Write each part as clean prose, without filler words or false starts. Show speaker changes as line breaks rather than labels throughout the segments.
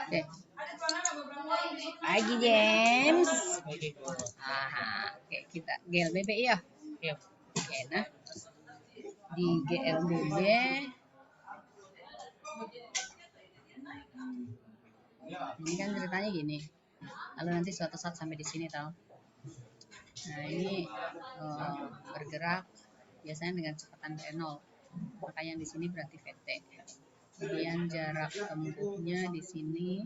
Deh. Pagi James. Oke, kita GLBB ya. Oke, nah di GLBB ini kan ceritanya gini. Lalu nanti suatu saat sampai di sini tau. Nah ini bergerak biasanya dengan kecepatan V0. Maka yang di sini berarti VT. Kemudian jarak tempuhnya di sini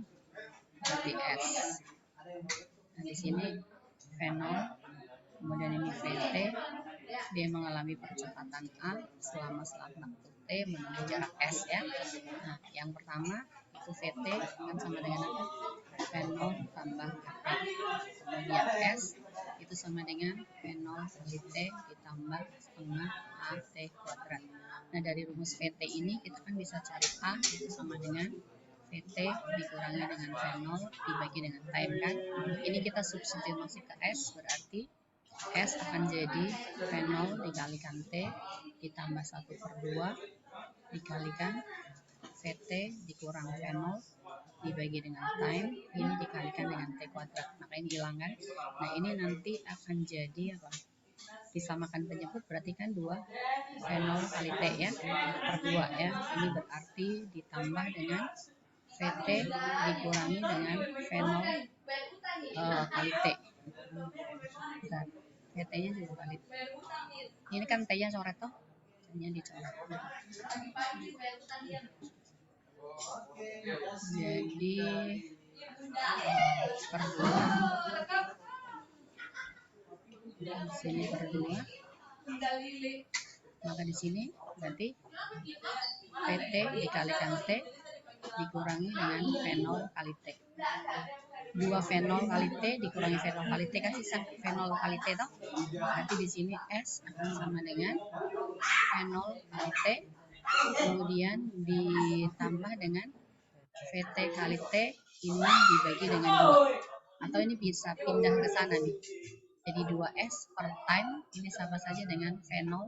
berarti S. Nah di sini V0, kemudian ini VT, dia mengalami percepatan A selama waktu T menempuh jarak S ya. Nah yang pertama itu VT kan sama dengan apa? V0 tambah T. Kemudian S itu sama dengan V0 kali T ditambah setengah AT kuadrat. Nah dari rumus VT ini kita kan bisa cari A itu sama dengan VT dikurangi dengan V0 dibagi dengan time kan. Ini kita substitusi ke S, berarti S akan jadi V0 dikalikan T ditambah 1/2 dikalikan VT dikurang V0 dibagi dengan time, ini dikalikan dengan T kuadrat, maka ini hilang kan. Nah ini nanti akan jadi apa? Disamakan penyebut berarti kan 2 V0 kali T ya, per 2 ya. Ini berarti ditambah dengan VT dikurangi dengan V0 kali T. Bentar, VT-nya juga kali T. Ini kan T-nya coret toh, T-nya dicoret. Jadi per 2 di sini per 2, maka di sini berarti VT dikalikan T dikurangi dengan V0 kali T. 2 V0 kali T dikurangi V0 kali T kan sisa V0 kali T toh. Berarti di sini S akan sama dengan V0 kali T, kemudian ditambah dengan VT kali T ini dibagi dengan 2. Atau ini bisa pindah ke sana nih. Jadi 2S per time ini sama saja dengan V0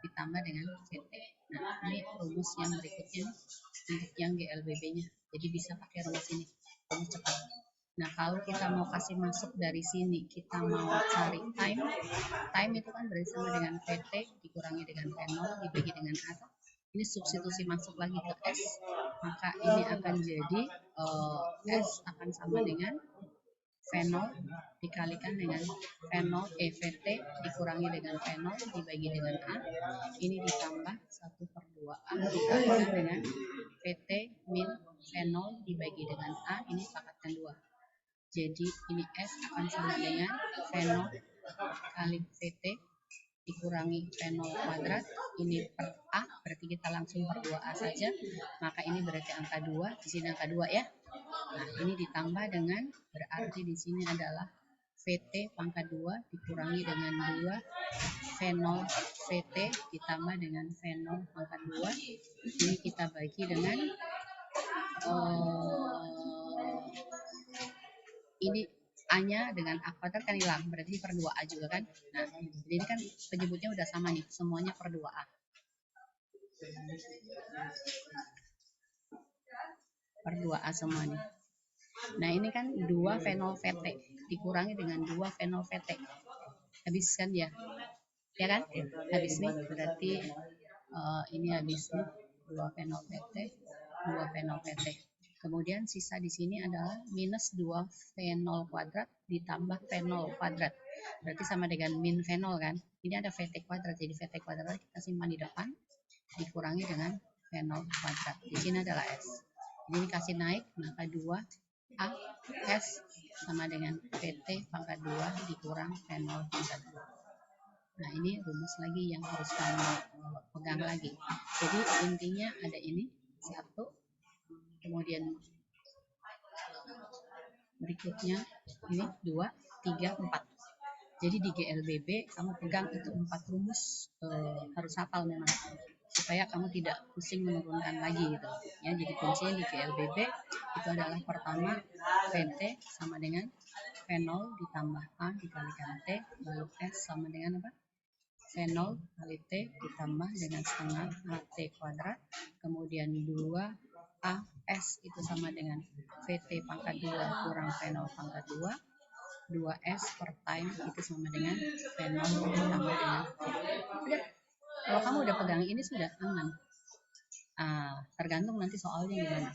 ditambah dengan VT. Nah, ini rumus yang berikutnya untuk yang GLBB-nya. Jadi bisa pakai rumus ini, rumus cepat. Nah, kalau kita mau kasih masuk dari sini, kita mau cari time. Time itu kan berarti sama dengan VT dikurangi dengan V0 dibagi dengan A. Ini substitusi masuk lagi ke S, maka ini akan jadi S akan sama dengan V0 dikalikan dengan V0 VT dikurangi dengan V0 dibagi dengan A, ini ditambah 1/2A dikalikan dengan VT min V0 dibagi dengan A, ini pangkatkan 2. Jadi ini S akan sama dengan V0 kali VT dikurangi V0 kuadrat, ini per A, berarti kita langsung per 2A saja, maka ini berarti angka 2, di sini angka 2 ya. Nah, ini ditambah dengan, berarti di sini adalah VT pangkat 2 dikurangi dengan 2 V0 VT ditambah dengan V0 pangkat 2. Ini kita bagi dengan ini A-nya dengan A kuadrat kan hilang, berarti per 2A juga kan. Nah, jadi ini kan penyebutnya udah sama nih, semuanya per 2A. Per 2A semuanya. Nah, ini kan 2 V0 VT dikurangi dengan 2 V0 VT. Habis kan ya? Ya kan? Habis nih, berarti ini habis nih 2 V0 VT, 2 V0 VT. Kemudian sisa di sini adalah minus 2 V0 kuadrat ditambah V0 kuadrat. Berarti sama dengan min V0 kan? Ini ada VT kuadrat, jadi VT kuadrat kita simpan di depan, dikurangi dengan V0 kuadrat. Di sini adalah S. Jadi ini kasih naik, maka 2A S sama dengan VT pangkat 2 dikurang V0 pangkat 2. Nah ini rumus lagi yang harus kamu pegang lagi. Jadi intinya ada ini, 1, kemudian berikutnya ini 2, 3, 4. Jadi di GLBB kamu pegang itu 4 rumus, harus hafal memang supaya kamu tidak pusing menurunkan lagi gitu ya. Jadi kuncinya di GLBB itu adalah pertama VT sama dengan V0 ditambah A dikalikan T, lalu S sama dengan apa? V0 kali T ditambah dengan setengah AT kuadrat, kemudian 2 AS itu sama dengan VT pangkat 2 kurang V0 pangkat 2, 2S per time itu sama dengan V0 ditambah dengan V. Udah, kalau kamu udah pegang ini sudah aman. Tergantung nanti soalnya gimana.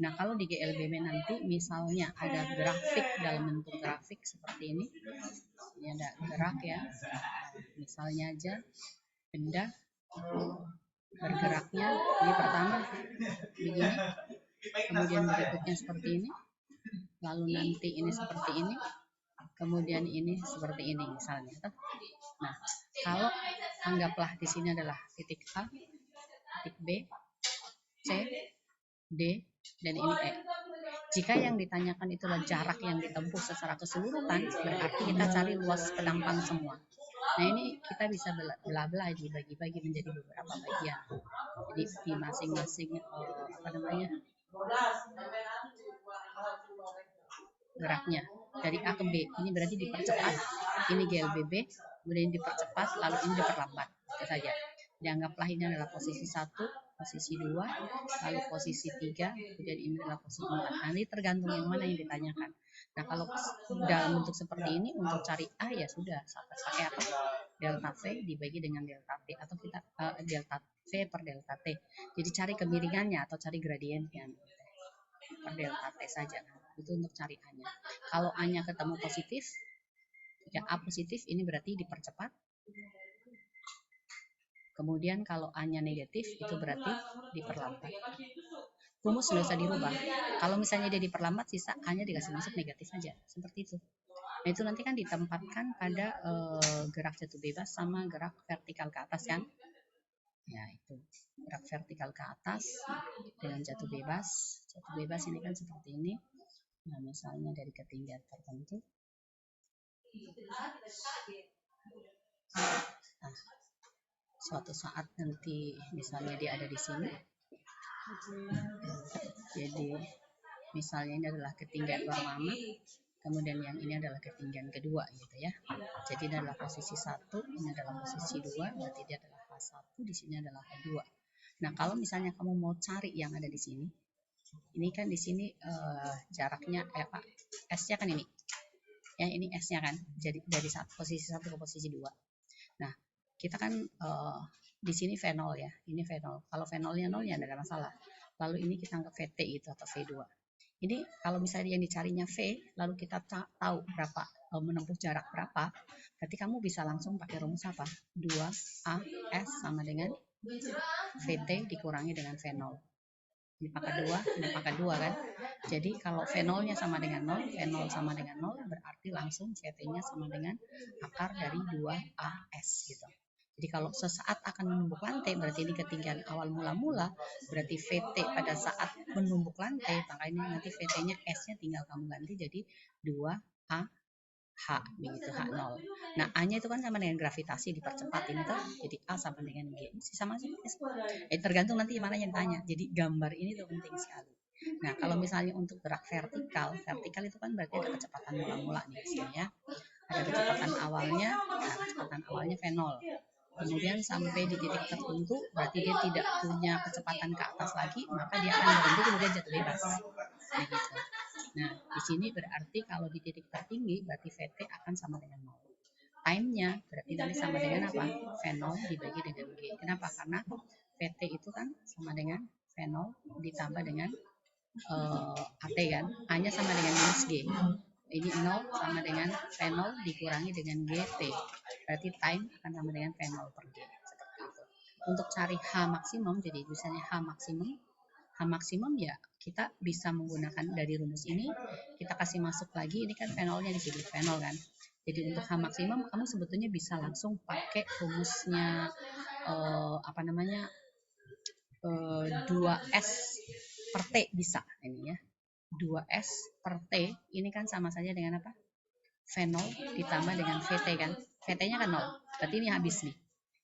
Nah, kalau di GLBB nanti misalnya ada grafik dalam bentuk grafik seperti ini. Ini ada gerak ya. Misalnya aja benda bergeraknya ini pertama begini, kemudian berikutnya seperti ini, lalu nanti ini seperti ini, kemudian ini seperti ini misalnya. Nah, kalau anggaplah di sini adalah titik A, titik B, C, D, dan ini E. Jika yang ditanyakan itulah jarak yang ditempuh secara keseluruhan, berarti kita cari luas pedampang semua. Nah, ini kita bisa belah-belah dibagi-bagi menjadi beberapa bagian. Jadi di masing-masing geraknya dari A ke B ini berarti dipercepat. Ini GLBB, kemudian dipercepat, lalu ini diperlambat. Itu saja. Dianggaplah ini adalah posisi 1, posisi 2, lalu posisi 3, kemudian ini adalah posisi 4. Nanti tergantung yang mana yang ditanyakan. Nah, kalau dalam bentuk seperti ini untuk cari A ya sudah pakai apa? Delta V dibagi dengan delta T, atau kita delta V per delta T. Jadi cari kemiringannya atau cari gradiennya per delta T saja. Itu untuk cari A-nya. Kalau A-nya ketemu positif, jika A positif ini berarti dipercepat. Kemudian kalau A-nya negatif itu berarti diperlambat. Rumus sudah usah dirubah. Kalau misalnya dia diperlambat, sisa A-nya dikasih masuk negatif saja. Seperti itu. Nah, itu nanti kan ditempatkan pada gerak jatuh bebas sama gerak vertikal ke atas kan. Ya, itu gerak vertikal ke atas dengan jatuh bebas. Jatuh bebas ini kan seperti ini. Nah, misalnya dari ketinggian tertentu. Nah, suatu saat nanti misalnya dia ada di sini. Jadi misalnya ini adalah ketinggian pertama, kemudian yang ini adalah ketinggian kedua gitu ya. Jadi ini adalah posisi 1, ini adalah posisi 2, berarti dia adalah H1, di sini adalah H2. Nah, kalau misalnya kamu mau cari yang ada di sini, ini kan di sini jaraknya S-nya kan ini. Ya, ini S-nya kan. Jadi dari posisi 1 ke posisi 2. Nah, kita kan di sini V0 ya. Ini V0. Kalau V0-nya 0 ya tidak ada masalah. Lalu ini kita anggap VT itu atau V2. Ini kalau misalnya yang dicarinya V, lalu kita tahu berapa menempuh jarak berapa, berarti kamu bisa langsung pakai rumus apa? 2AS sama dengan VT dikurangi dengan V0. Ini pangkat 2, ini pangkat 2 kan. Jadi kalau V0-nya sama dengan 0, V0 sama dengan 0, berarti langsung VT-nya sama dengan akar dari 2AS gitu. Jadi kalau sesaat akan menumbuk lantai, berarti ini ketinggian awal mula-mula, berarti VT pada saat menumbuk lantai, makanya nanti VT-nya S-nya tinggal kamu ganti jadi 2AH, begitu H0. Nah, A-nya itu kan sama dengan gravitasi dipercepat ini tuh, jadi A sama dengan G. Sama sih. Tergantung nanti mana yang tanya. Jadi gambar ini tuh penting sekali. Nah, kalau misalnya untuk gerak vertikal itu kan berarti ada kecepatan mula-mula nih di sini ya. Ada kecepatan awalnya, kecepatan awalnya V0. Kemudian sampai di titik tertentu, berarti dia tidak punya kecepatan ke atas lagi, maka dia akan berhenti kemudian jatuh bebas. Begitu. Nah, di sini berarti kalau di titik tertinggi, berarti VT akan sama dengan 0. Time-nya berarti nanti sama dengan apa? V0 dibagi dengan G. Kenapa? Karena VT itu kan sama dengan V0 ditambah dengan AT kan. A-nya sama dengan minus G. Ini 0 sama dengan V0 dikurangi dengan GT. Berarti time akan sama dengan V0 per G. Seperti itu. Untuk cari H maksimum, jadi misalnya H maksimum ya kita bisa menggunakan dari rumus ini. Kita kasih masuk lagi, ini kan V0-nya di sini, V0 kan. Jadi untuk H maksimum kamu sebetulnya bisa langsung pakai rumusnya 2S per T bisa ini ya. 2S per T ini kan sama saja dengan apa? V0 ditambah dengan VT kan. VT-nya kan 0. Berarti ini habis nih.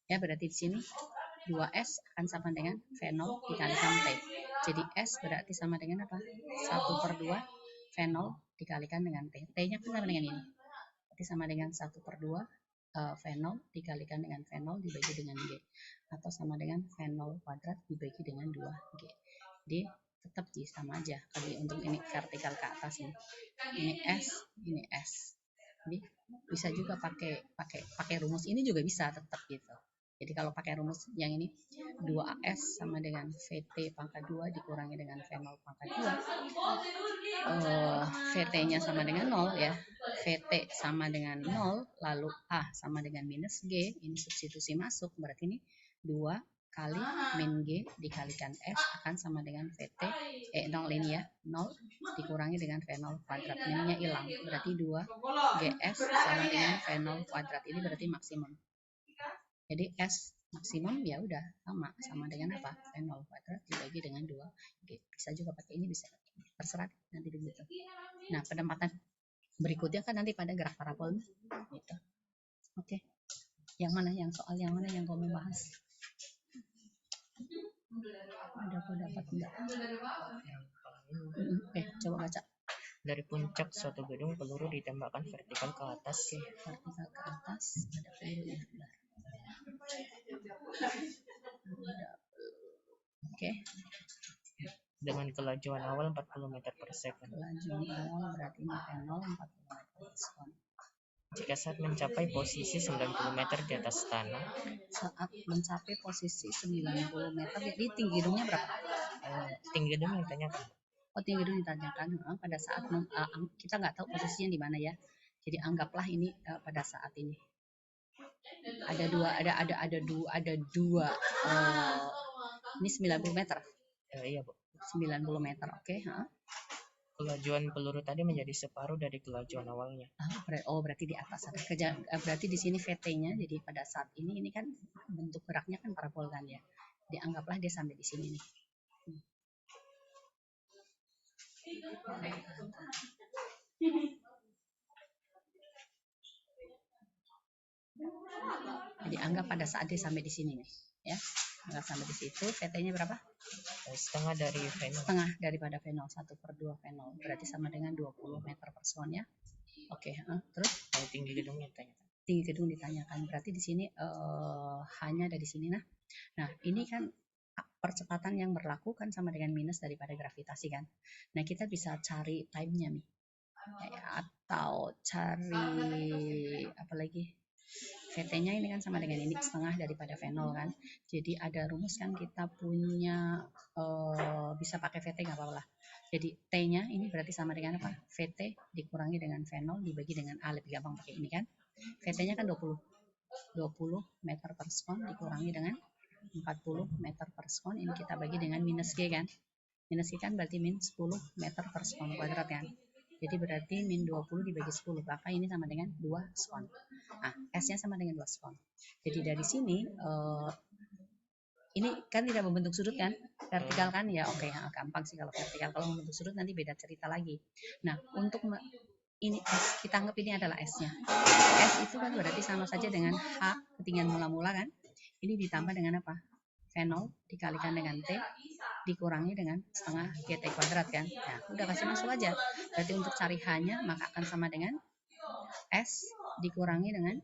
Ya, berarti di sini 2S akan sama dengan V0 dikalikan T. Jadi S berarti sama dengan apa? 1 per 2 V0 dikalikan dengan T. T-nya kan sama dengan ini. Berarti sama dengan 1 per 2 V0 dikalikan dengan V0 dibagi dengan G. Atau sama dengan V0 kuadrat dibagi dengan 2G. Jadi tetap sama aja. Jadi untuk ini vertikal ke atas ini S, ini S. Jadi bisa juga pakai rumus ini juga bisa tetap gitu. Jadi kalau pakai rumus yang ini 2AS sama dengan VT pangkat 2 dikurangi dengan V0 pangkat 2. VT-nya sama dengan 0 ya. VT sama dengan 0, lalu A sama dengan minus G, ini substitusi masuk, berarti ini 2 kali min G dikalikan S akan sama dengan VT, 0 ini ya, 0 dikurangi dengan V0 kuadrat, minnya hilang, berarti 2 GS sama dengan V0 kuadrat, ini berarti maksimum. Jadi S maksimum ya udah sama dengan apa? V0 kuadrat dibagi dengan 2 G. Bisa juga pakai ini, bisa terserah nanti begitu. Nah, penempatan berikutnya kan nanti pada gerak parabol gitu. Oke. Yang mana yang kau mau bahas? Ada pendapat enggak? Oke, coba baca.
Dari puncak suatu gedung peluru ditembakkan vertikal ke atas.
Oke, vertikal ke atas ada peluru. Oke.
Dengan kelajuan awal 40 meter per second.
Kelajuan awal berarti ini V0 40 meter per second.
Jika saat mencapai posisi 90 meter di atas tanah.
Saat mencapai posisi 90 meter, jadi tinggi gedungnya berapa?
Tinggi gedung yang ditanyakan.
Oh, tinggi gedung ditanyakan. Pada saat kita nggak tahu posisinya di mana ya. Jadi anggaplah ini pada saat ini. Ada dua. Ini 90 meter.
Iya, Bu.
90 meter, oke.
Kelajuan peluru tadi menjadi separuh dari kelajuan awalnya.
Berarti di atas ada berarti di sini VT-nya. Jadi pada saat ini kan bentuk geraknya kan parabol kan ya. Dianggaplah dia sampai di sini nih. Jadi anggap pada saat dia sampai di sini nih, ya. Anggap sampai di situ, VT-nya berapa?
Setengah dari V0.
Setengah daripada V0, 1/2 V0. Berarti sama dengan 20 meter per second ya. Oke, terus?
Tinggi gedungnya ditanyakan.
Tinggi gedung ditanyakan. Berarti di sini hanya ada di sini. Nah, ini kan percepatan yang berlaku kan sama dengan minus daripada gravitasi kan. Nah, kita bisa cari time-nya nih. Atau cari apa lagi? VT-nya ini kan sama dengan ini setengah daripada V0 kan. Jadi ada rumus kan kita punya bisa pakai VT nggak apa-apa lah. Jadi T-nya ini berarti sama dengan apa? VT dikurangi dengan V0 dibagi dengan A, lebih gampang pakai ini kan. VT-nya kan 20 meter per second dikurangi dengan 40 meter per second, ini kita bagi dengan minus G kan. Minus G kan berarti min 10 meter per second kuadrat kan. Jadi berarti min 20 dibagi 10, maka ini sama dengan 2 sekon. Nah, S-nya sama dengan 2 sekon. Jadi dari sini, ini kan tidak membentuk sudut kan? Vertikal kan? Ya oke, gampang sih kalau vertikal. Kalau membentuk sudut nanti beda cerita lagi. Nah, untuk ini S, kita anggap ini adalah S-nya. S itu kan berarti sama saja dengan H, ketinggian mula-mula kan? Ini ditambah dengan apa? V0 dikalikan dengan T dikurangi dengan setengah GT kuadrat kan. Nah, udah kasih masuk aja. Berarti untuk cari H-nya maka akan sama dengan S dikurangi dengan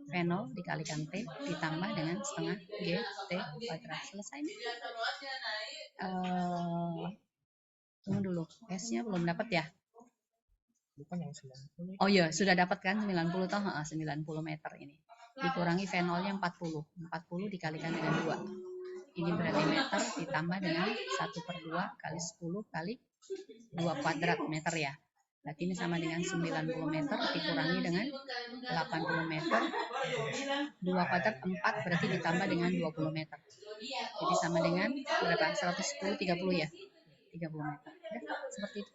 V0 dikalikan T ditambah dengan setengah GT kuadrat. Selesai nih. Tunggu dulu. S-nya belum dapat ya?
Bukan yang 90.
Oh iya, sudah dapat kan 90 toh, 90 meter ini. Dikurangi V0-nya 40. 40 dikalikan dengan 2. Ini berarti meter ditambah dengan 1/2 kali 10 kali 2 kuadrat meter ya. Berarti ini sama dengan 90 meter dikurangi dengan 80 meter. 2 kuadrat 4 berarti ditambah dengan 20 meter. Jadi sama dengan berapa? 110, 30 ya? 30 meter. Ya, seperti itu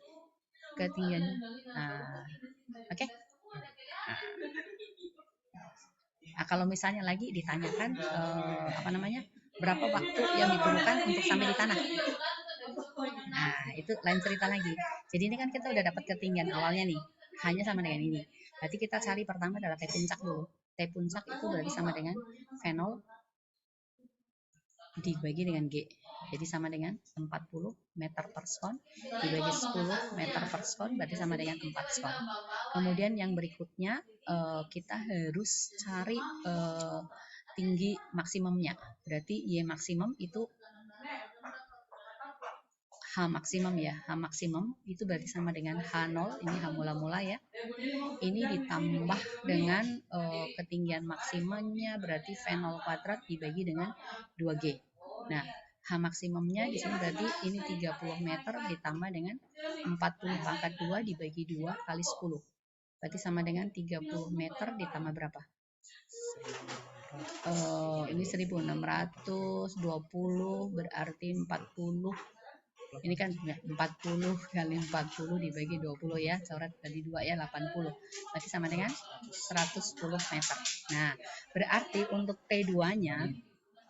ketinggiannya. Nah, oke. Nah, kalau misalnya lagi ditanyakan berapa waktu yang diperlukan untuk sampai di tanah. Nah, itu lain cerita lagi. Jadi ini kan kita udah dapat ketinggian awalnya nih, hanya sama dengan ini. Berarti kita cari pertama adalah T puncak dulu. T puncak itu berarti sama dengan V0 dibagi dengan G. Jadi sama dengan 40 meter per sekon dibagi 10 meter per sekon berarti sama dengan 4 sekon. Kemudian yang berikutnya kita harus cari tinggi maksimumnya. Berarti Y maksimum itu H maksimum ya. H maksimum itu berarti sama dengan H0, ini H mula-mula ya. Ini ditambah dengan ketinggian maksimumnya berarti V0 kuadrat dibagi dengan 2G. Nah, H maksimumnya di sini berarti ini 30 meter ditambah dengan 40 pangkat 2 dibagi 2 kali 10. Berarti sama dengan 30 meter ditambah berapa? Ini 1620 berarti 40. Ini kan 40 kali 40 dibagi 20 ya. Coret tadi 2 ya, 80. Berarti sama dengan 110 meter. Nah, berarti untuk T2-nya,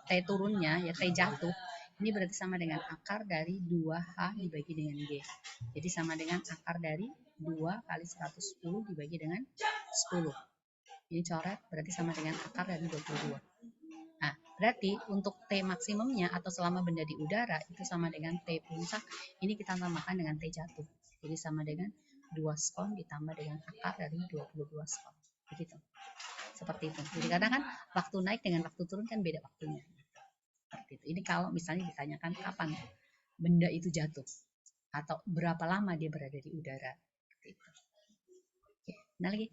T turunnya ya, T jatuh, ini berarti sama dengan akar dari 2H dibagi dengan G. Jadi sama dengan akar dari 2 kali 110 dibagi dengan 10. Ini coret berarti sama dengan akar dari 22. Nah, berarti untuk T maksimumnya atau selama benda di udara itu sama dengan T puncak. Ini kita tambahkan dengan T jatuh. Jadi sama dengan 2 skon ditambah dengan akar dari 22 skon. Begitu. Seperti itu. Jadi kadang kan waktu naik dengan waktu turun kan beda waktunya. Seperti itu. Ini kalau misalnya ditanyakan kapan benda itu jatuh atau berapa lama dia berada di udara. Seperti itu. Oke. Nah lagi.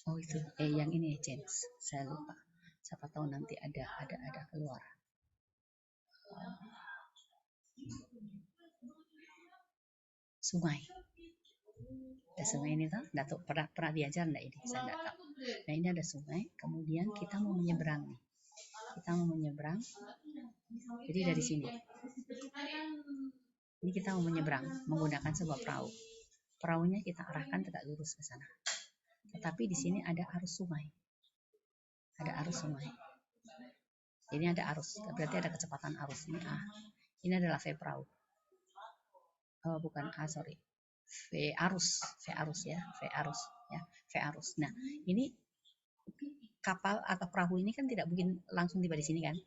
Oh itu, yang ini change. Saya lupa. Siapa tahu nanti ada keluar. Sungai. Ada sungai ini tuh, Datuk pernah diajar enggak ini? Saya enggak tahu. Nah ini ada sungai, kemudian kita mau menyeberang nih. Kita mau menyeberang. Jadi dari sini. Ini kita mau menyeberang menggunakan sebuah perahu. Perahunya kita arahkan tegak lurus ke sana. Tetapi di sini ada arus sungai. Ada arus sungai. Ini ada arus, berarti ada kecepatan arus. Ini A. Ini adalah V perahu. Oh, bukan A, sorry. V arus ya, V arus. Nah, ini kapal atau perahu ini kan tidak mungkin langsung tiba di sini kan?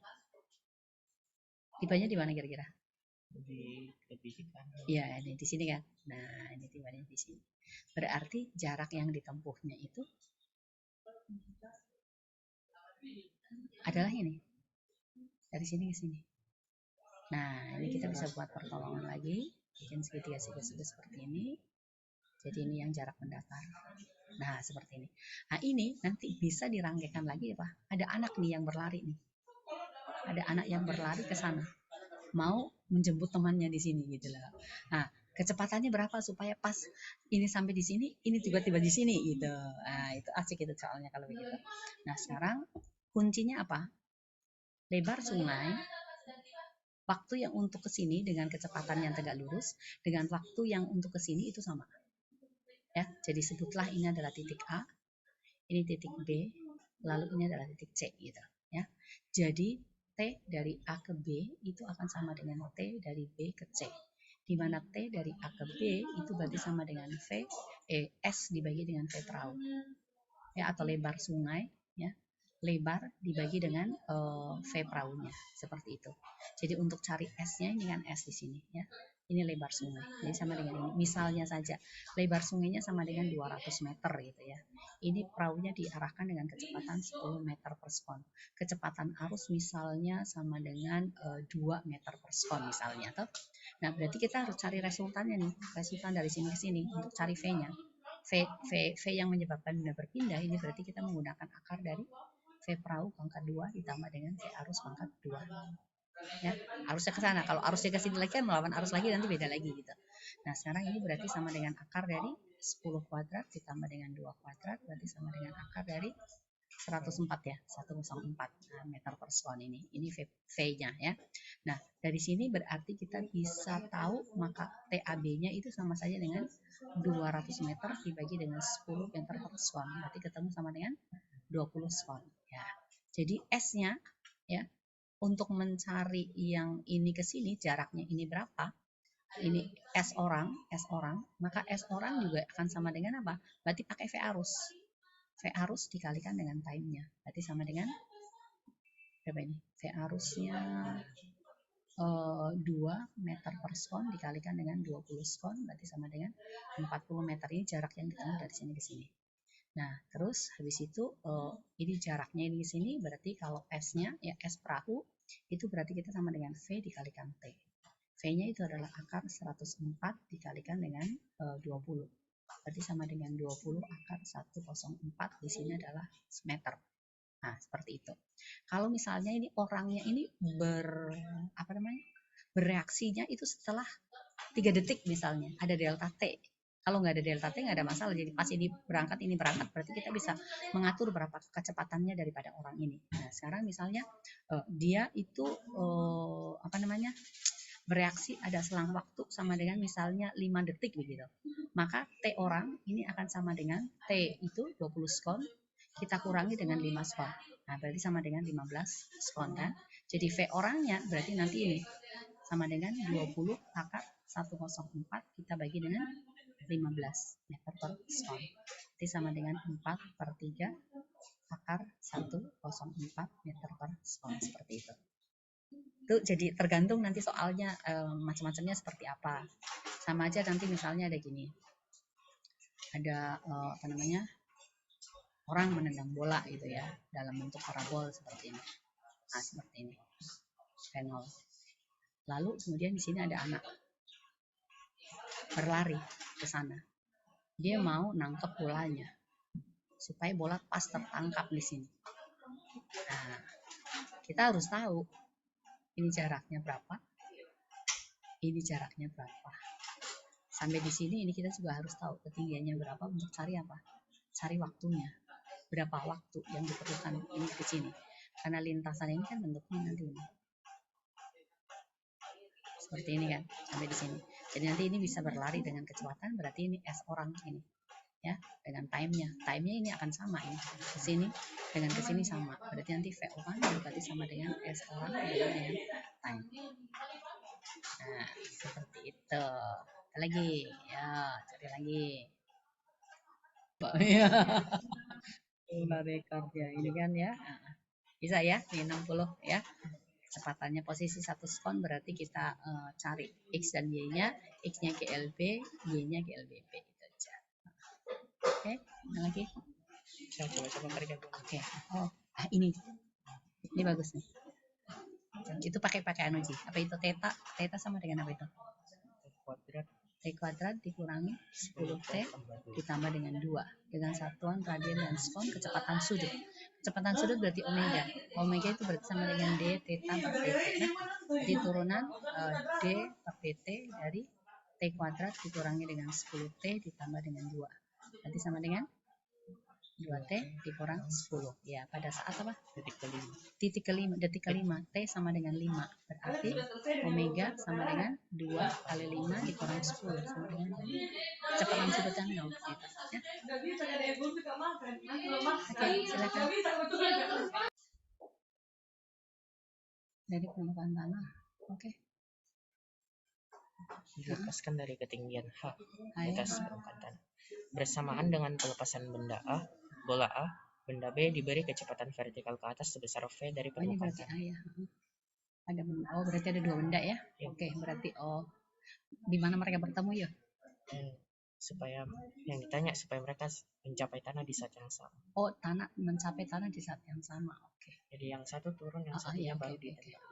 Tibanya di mana kira-kira?
Di tepi kan.
Iya, ini di sini kan. Nah, ini tibanya di sini. Berarti jarak yang ditempuhnya itu adalah ini. Dari sini ke sini. Nah, ini kita bisa buat pertolongan lagi. Bikin segitiga seperti ini. Jadi ini yang jarak mendatar. Nah, seperti ini. Nah, ini nanti bisa dirangkaikan lagi ya, Pak. Ada anak nih yang berlari nih. Ada anak yang berlari ke sana. Mau menjemput temannya di sini gitu loh. Nah, kecepatannya berapa supaya pas ini sampai di sini, ini tiba-tiba di sini gitu. Nah, itu asik itu soalnya kalau begitu. Nah, sekarang kuncinya apa? Lebar sungai, waktu yang untuk ke sini dengan kecepatan yang tegak lurus, dengan waktu yang untuk ke sini itu sama. Ya, jadi sebutlah ini adalah titik A, ini titik B, lalu ini adalah titik C gitu ya. Jadi T dari A ke B itu akan sama dengan T dari B ke C. Di mana T dari A ke B itu berarti sama dengan S dibagi dengan V perahu. Ya, atau lebar sungai ya. Lebar dibagi dengan V perahunya seperti itu. Jadi untuk cari S-nya ini kan S di sini ya. Ini lebar sungai. Jadi sama dengan ini. Misalnya saja lebar sungainya sama dengan 200 meter gitu ya. Ini perahunya diarahkan dengan kecepatan 10 meter per sekon. Kecepatan arus misalnya sama dengan 2 meter per sekon misalnya toh. Nah, berarti kita harus cari resultannya nih. Resultan dari sini ke sini untuk cari V-nya. V yang menyebabkan benda berpindah ini berarti kita menggunakan akar dari V perahu pangkat 2 ditambah dengan V arus pangkat 2. Ya, arusnya ke sana. Kalau arusnya ke sini lagi kan melawan arus lagi nanti beda lagi gitu. Nah, sekarang ini berarti sama dengan akar dari 10 kuadrat ditambah dengan 2 kuadrat berarti sama dengan akar dari 104 ya, 104 meter per sekon ini. Ini V-nya ya. Nah, dari sini berarti kita bisa tahu maka TAB-nya itu sama saja dengan 200 meter dibagi dengan 10 meter per sekon. Berarti ketemu sama dengan 20 sekon ya. Jadi S-nya ya untuk mencari yang ini ke sini jaraknya ini berapa? Ini S orang, maka S orang juga akan sama dengan apa? Berarti pakai V arus. V arus dikalikan dengan time-nya. Berarti sama dengan berapa ini? V arusnya 2 meter per skon dikalikan dengan 20 skon berarti sama dengan 40 meter. Ini jarak yang ditempuh dari sini ke sini. Nah, terus habis itu ini jaraknya ini ke sini berarti kalau S-nya ya S perahu itu berarti kita sama dengan V dikalikan T. V-nya itu adalah akar 104 dikalikan dengan 20. Berarti sama dengan 20 akar 104 di sini adalah meter. Nah, seperti itu. Kalau misalnya ini orangnya ini bereaksinya itu setelah 3 detik misalnya, ada delta T. Kalau nggak ada delta T nggak ada masalah. Jadi pas ini berangkat berarti kita bisa mengatur berapa kecepatannya daripada orang ini. Nah, sekarang misalnya dia itu bereaksi ada selang waktu sama dengan misalnya 5 detik begitu. Maka T orang ini akan sama dengan T itu 20 skon kita kurangi dengan 5 skon. Nah, berarti sama dengan 15 skon kan. Jadi V orangnya berarti nanti ini sama dengan 20 akar 104 kita bagi dengan 15 meter per skon. Berarti sama dengan 4 per 3 akar 104 meter per skon seperti itu. Itu jadi tergantung nanti soalnya macam-macamnya seperti apa. Sama aja nanti misalnya ada gini. Ada orang menendang bola gitu ya dalam bentuk parabol seperti ini. Nah, seperti ini. Fenol. Lalu kemudian di sini ada anak berlari ke sana. Dia mau nangkep bolanya supaya bola pas tertangkap di sini. Nah, kita harus tahu ini jaraknya berapa, ini jaraknya berapa. Sampai di sini ini kita juga harus tahu ketinggiannya berapa untuk cari apa? Cari waktunya. Berapa waktu yang diperlukan ini ke sini. Karena lintasan ini kan bentuknya nanti ini. Seperti ini kan, sampai di sini. Jadi nanti ini bisa berlari dengan kecepatan, berarti ini S orang ini. Ya, dengan time-nya. Time-nya ini akan sama ini. Ke sini dengan ke sini sama. Berarti nanti V orang berarti sama dengan S orang dengan time. Nah, seperti itu. Lagi, ya, cari lagi. Ya. Rekor ya, ini kan ya. Bisa ya, ini 60 ya. Kecepatannya posisi 1 skon berarti kita cari X dan Y-nya. X-nya GLB, Y-nya GLBP. Gitu aja. Oke, ada lagi?
Saya coba kerja dulu.
Oke. Oh, ini bagus nih. Itu pakai anu Ji. Apa itu theta? Theta sama dengan apa itu? T kuadrat dikurangi 10T ditambah dengan 2 dengan satuan radian dan skon kecepatan sudut. Kecepatan sudut berarti omega. Omega itu berarti sama dengan D theta per pt. Nah, di turunan D per pt dari T kuadrat dikurangi dengan 10T ditambah dengan 2. Berarti sama dengan 2T dikurang 10. Ya, pada saat apa? Detik kelima. T sama dengan 5. Berarti omega sama dengan 2 kali 5 dikurang 10 sama dengan kecepatan sudut yang 0. Gitu, ya. Oke, silakan. Dari permukaan tanah. Oke.
Dilepaskan dari ketinggian H di atas permukaan tanah. Bersamaan dengan pelepasan benda A, bola A, benda B diberi kecepatan vertikal ke atas sebesar V dari permukaan tanah.
Ya. Ada benda. Oh, berarti ada 2 benda ya? Ya. Oke, berarti di mana mereka bertemu ya?
Supaya yang ditanya supaya mereka mencapai tanah di saat yang sama.
Oh, tanah mencapai tanah di saat yang sama. Oke.
Jadi yang satu turun, yang satunya baru ditembak.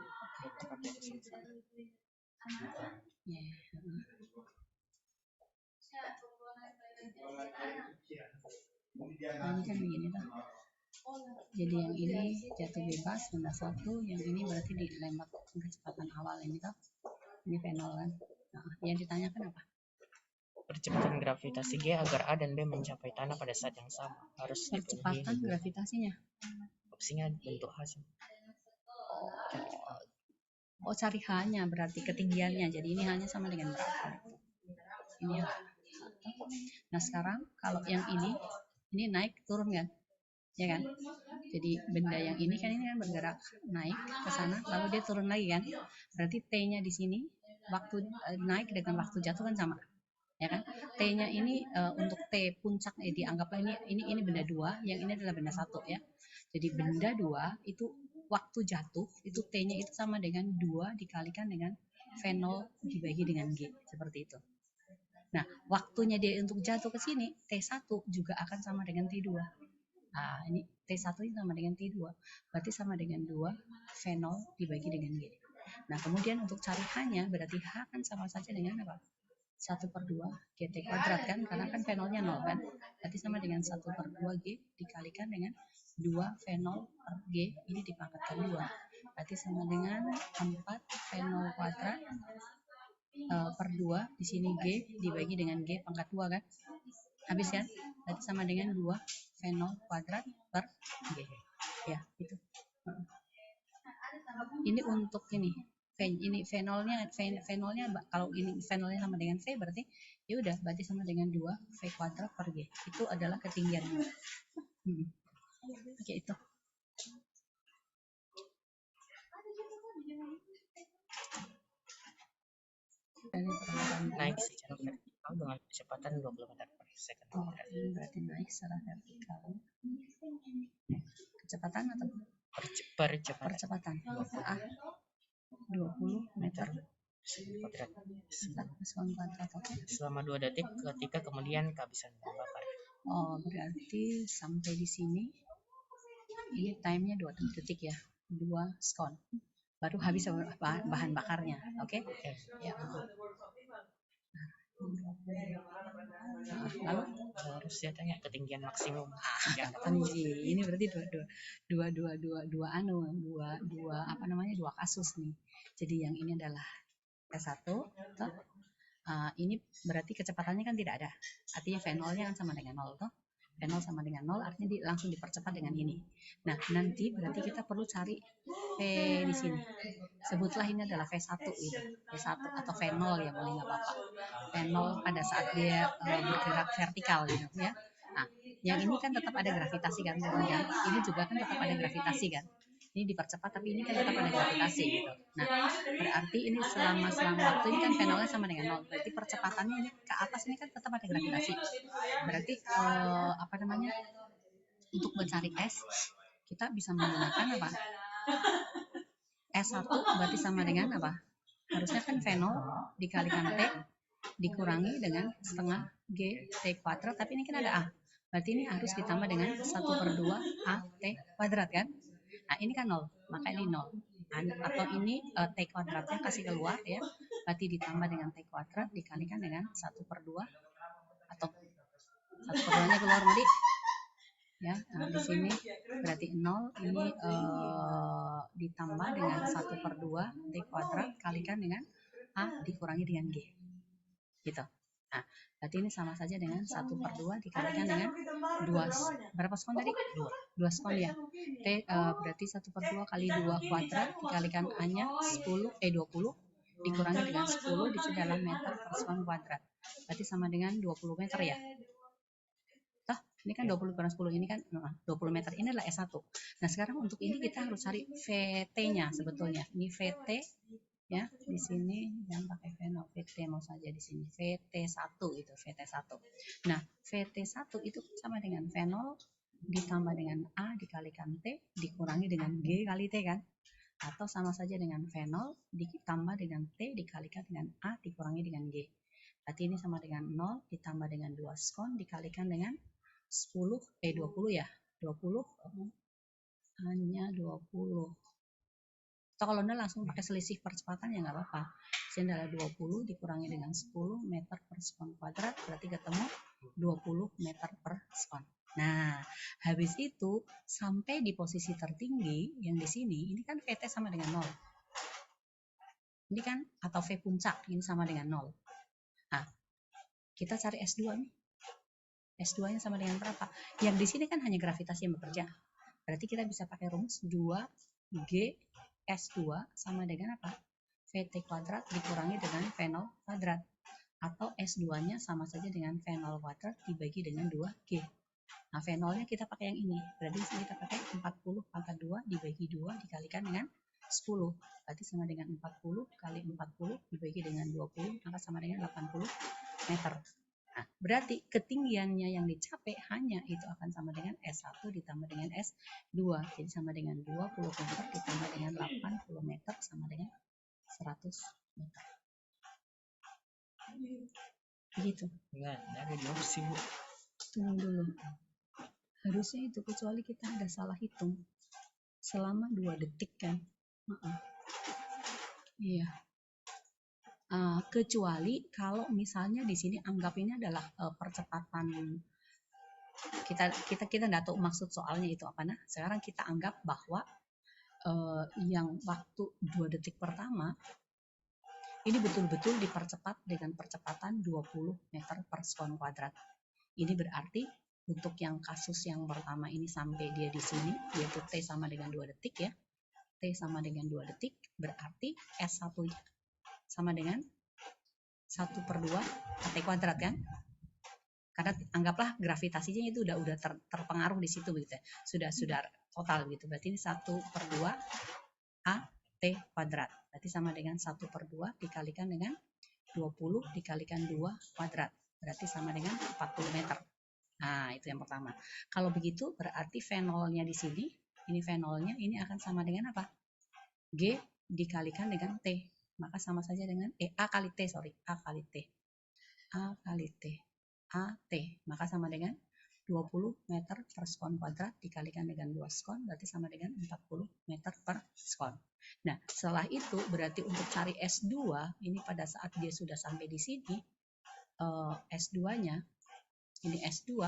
Nah, ini kan begini tuh. Jadi yang ini jatuh bebas benda satu, yang ini berarti dilempar kecepatan awal ini tuh. Ini fenol kan. Nah, yang ditanyakan apa?
Percepatan gravitasi G agar A dan B mencapai tanah pada saat yang sama harus
percepatan gravitasinya.
Opsinya bentuk H.
Oh, cari H-nya berarti ketinggiannya. Jadi ini hanya sama dengan berapa? Ini H. Nah, sekarang kalau yang ini naik turun kan? Ya kan? Jadi benda yang ini kan bergerak naik ke sana, lalu dia turun lagi kan? Berarti T-nya di sini waktu naik dengan waktu jatuh kan sama. Ya kan? T-nya ini untuk T puncak dianggaplah ini benda 2, yang ini adalah benda 1 ya. Jadi benda 2 itu waktu jatuh itu T-nya itu sama dengan 2 dikalikan dengan V0 dibagi dengan G, seperti itu. Nah, waktunya dia untuk jatuh ke sini, T1 juga akan sama dengan T2. Nah, ini T1 ini sama dengan T2, berarti sama dengan 2 V0 dibagi dengan G. Nah, kemudian untuk cari H-nya, berarti H kan sama saja dengan apa? 1/2 GT kuadrat kan, karena kan V0-nya 0 kan, berarti sama dengan 1/2 G dikalikan dengan 2 V0 per G, ini dipangkatkan 2, berarti sama dengan 4 V0 kuadrat per 2, di sini G dibagi dengan G pangkat 2 kan, habis kan, berarti sama dengan 2 V0 kuadrat per G, ya itu. Ini untuk ini V0-nya kalau ini V0-nya sama dengan V, berarti ya udah, berarti sama dengan 2 V kuadrat per G, itu adalah ketinggiannya. Oke, itu.
Naik secara vertikal dengan kecepatan 20 meter per second.
Berarti naik secara vertikal. Kecepatan atau percepatan? 20 meter kuadrat.
Selama 2 detik ketika kemudian kehabisan bahan bakar.
Oh, berarti sampai di sini ini time-nya 2 detik ya, 2 skon. Baru habis bahan bakarnya, oke? Ya. Lalu
harus dia tanya ketinggian maksimum.
Ini berarti dua kasus nih. Jadi yang ini adalah T1, ini berarti kecepatannya kan tidak ada. Artinya V0-nya kan sama dengan 0 toh. V0 sama dengan 0 artinya langsung dipercepat dengan ini. Nah, nanti berarti kita perlu cari V di sini. Sebutlah ini adalah V1 gitu. V1 atau V0 ya, boleh nggak apa-apa. V0 pada saat dia bergerak vertikal gitu ya. Nah, yang ini kan tetap ada gravitasi kan, kemudian ini juga kan tetap ada gravitasi kan. Ini dipercepat tapi ini kan tetap ada gravitasi gitu. Nah, berarti ini selama waktu ini kan V0-nya sama dengan 0. Berarti percepatannya ini ke atas ini kan tetap ada gravitasi. Berarti untuk mencari S kita bisa menggunakan apa? S1 berarti sama dengan apa? Harusnya kan V0 dikalikan T dikurangi dengan setengah G T kuadrat, tapi ini kan ada A. Berarti ini harus ditambah dengan 1/2 A T kuadrat kan? Nah, ini kan 0, maka ini 0. Atau ini T kuadratnya kasih keluar ya, berarti ditambah dengan T kuadrat dikalikan dengan 1/2 atau 1/2-nya keluar nanti. Ya, nah di sini berarti 0, ini ditambah dengan 1/2 T kuadrat kalikan dengan A dikurangi dengan G. Gitu. Nah, berarti ini sama saja dengan 1/2 dikalikan dengan 2. Berapa skon tadi? 2 skon ya. T berarti 1/2 kali 2 kuadrat dikalikan A-nya 20 dikurangi dengan 10 dikali dalam meter per skon kuadrat. Berarti sama dengan 20 meter ya. Toh, ini kan 20 kurang 10, ini kan 20 meter. Ini adalah S1. Nah, sekarang untuk ini kita harus cari VT-nya sebetulnya. Ini VT ya, di sini jangan pakai V0, VT mau saja di sini, VT1 itu, VT1. Nah, VT1 itu sama dengan V0 ditambah dengan A dikalikan T dikurangi dengan G kali T kan? Atau sama saja dengan V0 ditambah dengan T dikalikan dengan A dikurangi dengan G. Berarti ini sama dengan 0 ditambah dengan 2 skon dikalikan dengan 20 ya, 20 hanya 20. Atau kalau Anda langsung pakai selisih percepatan ya nggak apa-apa. Sini adalah 20 dikurangi dengan 10 meter per sekon kuadrat, berarti ketemu 20 meter per sekon. Nah, habis itu sampai di posisi tertinggi yang di sini, ini kan VT sama dengan 0. Ini kan, atau V puncak, ini sama dengan 0. Nah, kita cari S2 nih. S2-nya sama dengan berapa? Yang di sini kan hanya gravitasi yang bekerja. Berarti kita bisa pakai rumus 2G S2 sama dengan apa? VT kuadrat dikurangi dengan V0 kuadrat. Atau S2-nya sama saja dengan V0 kuadrat dibagi dengan 2G. Nah, V0-nya kita pakai yang ini. Berarti kita pakai 40 pangkat 2 dibagi 2 dikalikan dengan 10. Berarti sama dengan 40 kali 40 dibagi dengan 20, maka sama dengan 80 meter. Nah, berarti ketinggiannya yang dicapai hanya itu akan sama dengan S1 ditambah dengan S2. Jadi sama dengan 20 meter ditambah dengan 80 meter sama dengan 100 meter. Begitu.
Enggak ada di opsi, Bu.
Tunggu dulu. Harusnya itu kecuali kita ada salah hitung. Selama 2 detik kan. Iya. Kecuali kalau misalnya di sini anggap ini adalah percepatan kita nggak tahu maksud soalnya itu apa. Nah, sekarang kita anggap bahwa yang waktu 2 detik pertama ini betul-betul dipercepat dengan percepatan 20 meter per sekon kuadrat. Ini berarti untuk yang kasus yang pertama ini sampai dia di sini, yaitu T sama dengan 2 detik ya. T sama dengan 2 detik, berarti S1 sama dengan 1/2 T kuadrat kan? Karena anggaplah gravitasinya itu udah terpengaruh di situ gitu ya. Sudah total gitu. Berarti ini 1/2 AT kuadrat. Berarti sama dengan 1/2 dikalikan dengan 20 dikalikan 2 kuadrat. Berarti sama dengan 40 meter. Nah, itu yang pertama. Kalau begitu berarti fenolnya di sini, ini fenolnya ini akan sama dengan apa? G dikalikan dengan T. Maka sama saja dengan A kali T, A kali T. A kali T. AT. Maka sama dengan 20 meter per sekon kuadrat dikalikan dengan 2 sekon, berarti sama dengan 40 meter per sekon. Nah, setelah itu berarti untuk cari S2, ini pada saat dia sudah sampai di sini, S2-nya, ini S2,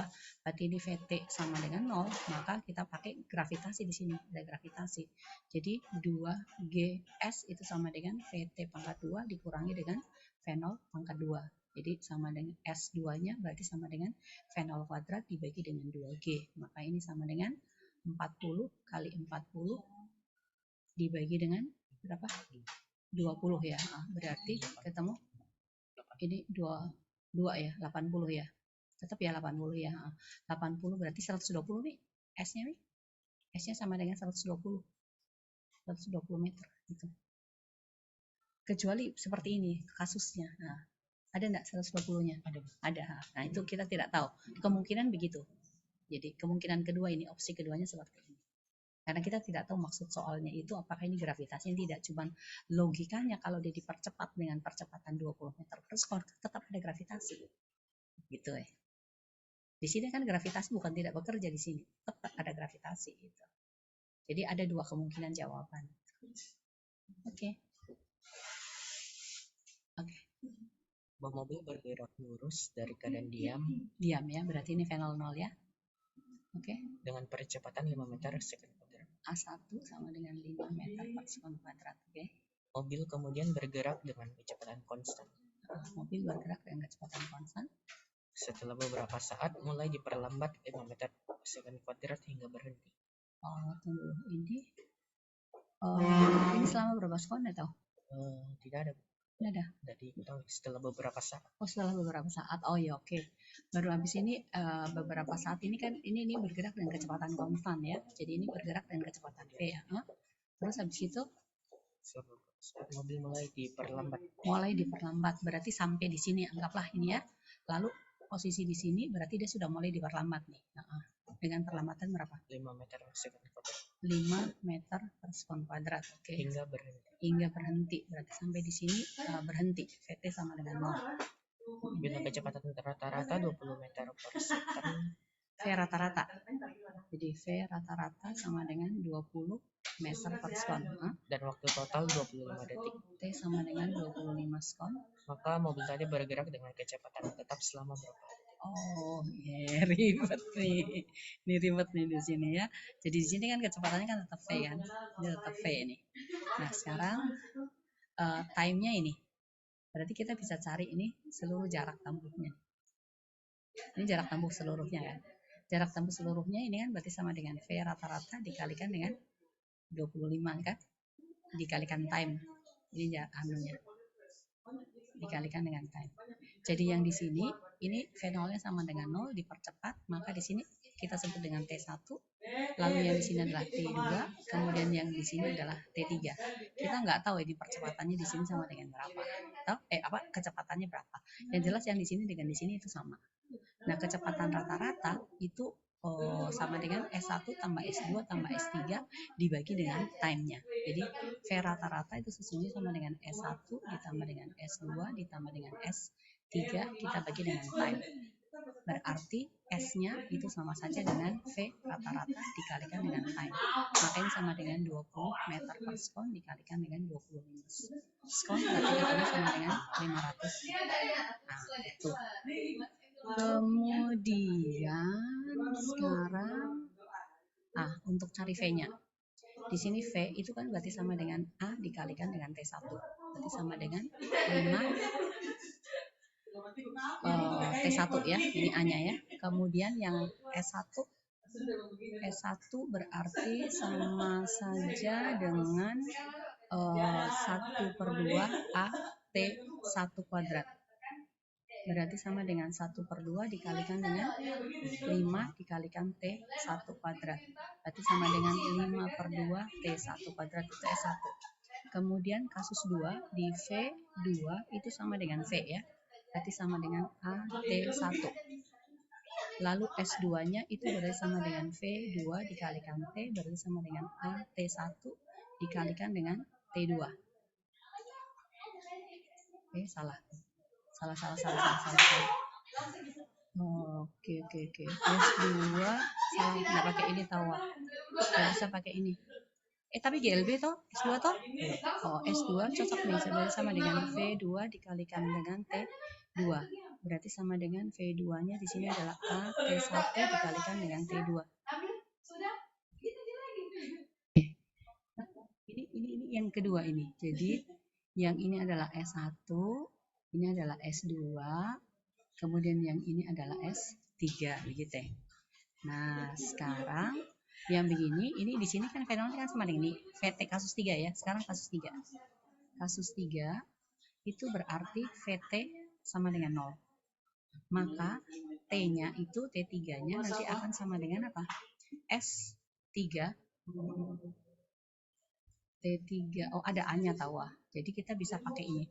berarti ini VT sama dengan 0, maka kita pakai gravitasi di sini, ada gravitasi. Jadi 2GS itu sama dengan VT pangkat 2 dikurangi dengan V0 pangkat 2. Jadi sama dengan S2-nya berarti sama dengan V0 kuadrat dibagi dengan 2G. Maka ini sama dengan 40 kali 40 dibagi dengan berapa? 20 ya. Berarti ketemu ini 2 ya, 80 ya. Tetap ya 80 ya. 80 berarti 120 nih. S-nya nih. S-nya sama dengan 120. 120 meter gitu. Kecuali seperti ini kasusnya. Nah, ada enggak 120-nya? Ada. Nah, itu kita tidak tahu. Kemungkinan begitu. Jadi, kemungkinan kedua ini, opsi keduanya seperti ini. Karena kita tidak tahu maksud soalnya itu apakah ini gravitasi, tidak. Cuman logikanya kalau dia dipercepat dengan percepatan 20 meter per sekon, tetap ada gravitasi. Gitu ya. Di sini kan gravitasi bukan tidak bekerja di sini, tetap ada gravitasi gitu. Jadi ada 2 kemungkinan jawaban. Oke.
Mobil bergerak lurus dari keadaan diam.
Diam ya, berarti ini V00 ya. Oke.
Dengan percepatan 5 meter sekon kuadrat.
A1 sama dengan 5 meter per sekon kuadrat. Oke.
Mobil kemudian bergerak dengan kecepatan konstan.
Mobil bergerak dengan kecepatan konstan.
Setelah beberapa saat mulai diperlambat 5 meter per sekon kuadrat hingga berhenti.
Tunggu, ini selama berapa sekon atau?
Tidak ada.
Tidak ada.
Jadi setelah beberapa saat.
Setelah beberapa saat. Oh ya, oke. Baru habis ini beberapa saat ini kan ini bergerak dengan kecepatan konstan ya. Jadi ini bergerak dengan kecepatan v ya. Terus habis itu
saat mobil mulai diperlambat.
Mulai diperlambat berarti sampai di sini anggaplah ini ya. Lalu posisi di sini berarti dia sudah mulai diperlambat nih. Dengan perlambatan berapa?
5 meter per sekon kuadrat.
5 meter per sekon kuadrat. Oke.
Hingga berhenti.
Hingga berhenti. Berarti sampai di sini berhenti. VT sama dengan 0.
Bila kecepatan rata-rata 20 meter per sekon.
V rata-rata. Jadi V rata-rata sama dengan 20 meter per sekon.
Dan waktu total 25 detik.
T sama dengan 25 sekon.
Maka mobil tadi bergerak dengan kecepatan tetap selama berapa detik?
Oh, ya, ribet nih. Ini ribet nih di sini ya. Jadi di sini kan kecepatannya kan tetap V kan. Ini tetap V ini. Nah, sekarang time-nya ini. Berarti kita bisa cari ini seluruh jarak tempuhnya. Ini jarak tempuh seluruhnya kan. Jarak tempuh seluruhnya ini kan berarti sama dengan V rata-rata dikalikan dengan 25 kan. Dikalikan time. Ini anunya. Dikalikan dengan time. Jadi yang di sini ini fenolnya sama dengan 0 dipercepat, maka di sini kita sebut dengan T1, lalu yang di sini adalah T2, kemudian yang di sini adalah T3. Kita nggak tahu ini percepatannya di sini sama dengan berapa. Kecepatannya berapa. Yang jelas yang di sini dengan di sini itu sama. Nah, kecepatan rata-rata itu sama dengan S1 tambah S2 tambah S3 dibagi dengan time-nya. Jadi V rata-rata itu sesungguhnya sama dengan S1 ditambah dengan S2 ditambah dengan S3 kita bagi dengan time. Berarti S-nya itu sama saja dengan V rata-rata dikalikan dengan time. Maka ini sama dengan 20 meter per sekon dikalikan dengan 25 sekon, berarti katanya sama dengan 500. Nah, itu. Kemudian sekarang untuk cari V-nya. Di sini V itu kan berarti sama dengan A dikalikan dengan T1. Berarti sama dengan 5 T1 ya, ini A-nya ya. Kemudian yang S1 berarti sama saja dengan 1/2 A T1 kuadrat. Berarti sama dengan 1/2 dikalikan dengan 5 dikalikan T1 kuadrat. Berarti sama dengan 5/2 T1 kuadrat itu S1. Kemudian kasus 2 di V2 itu sama dengan V ya. Berarti sama dengan AT1. Lalu S2-nya itu berarti sama dengan V2 dikalikan T, berarti sama dengan AT1 dikalikan dengan T2. Salah. Oke. S2 salah, nggak pakai ini tahu. Nggak bisa pakai ini. Tapi GLB toh, S2 toh? S2 cocok nih, sama dengan V2 dikalikan dengan T2. Berarti sama dengan V2-nya di sini adalah AT1 dikalikan dengan T2. Ini yang kedua ini. Jadi yang ini adalah S1, ini adalah S2, kemudian yang ini adalah S3 begitu. Nah, sekarang yang begini, ini di sini kan fenolnya kan sama dengan ini, VT kasus 3 ya. Sekarang kasus 3. Kasus 3 itu berarti VT sama dengan 0. Maka T-nya itu T3-nya nanti akan sama dengan apa? S3 T3. Ada A-nya tahu. Jadi kita bisa pakai ini.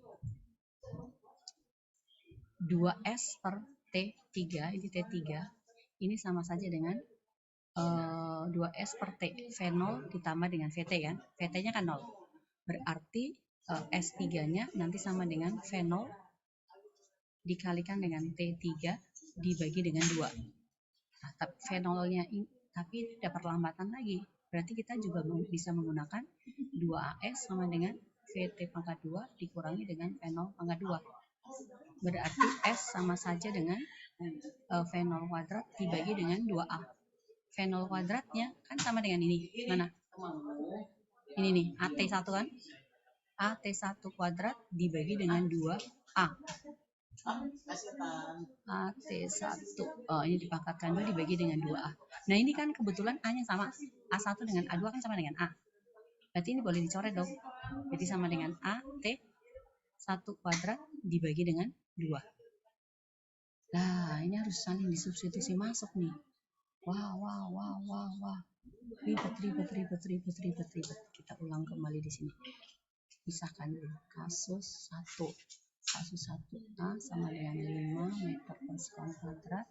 2S per T3, ini T3. Ini sama saja dengan 2S per T. V0 ditambah dengan VT kan. VT-nya kan 0. Berarti S3-nya nanti sama dengan V0 dikalikan dengan T3 dibagi dengan 2. Nah, V0-nya ini tapi ada perlambatan lagi. Berarti kita juga bisa menggunakan 2AS sama dengan VT pangkat 2 dikurangi dengan V0 pangkat 2. Berarti S sama saja dengan V0 kuadrat dibagi dengan 2A. V0 kuadratnya kan sama dengan ini. Mana? Ini nih, AT1 kan? AT1 kuadrat dibagi dengan 2A. AT1. Ini dipangkatkan 2 dibagi dengan 2A. Nah, ini kan kebetulan A-nya sama. A1 dengan A2 kan sama dengan A. Berarti ini boleh dicoret dong. Jadi sama dengan AT1 kuadrat dibagi dengan 2. Nah, ini harus saling disubstitusi masuk nih. Wah. Ribet. Kita ulang kembali di sini. Pisahkan dulu. Kasus 1. Kasus 1A sama dengan 5 meter per sekon kuadrat.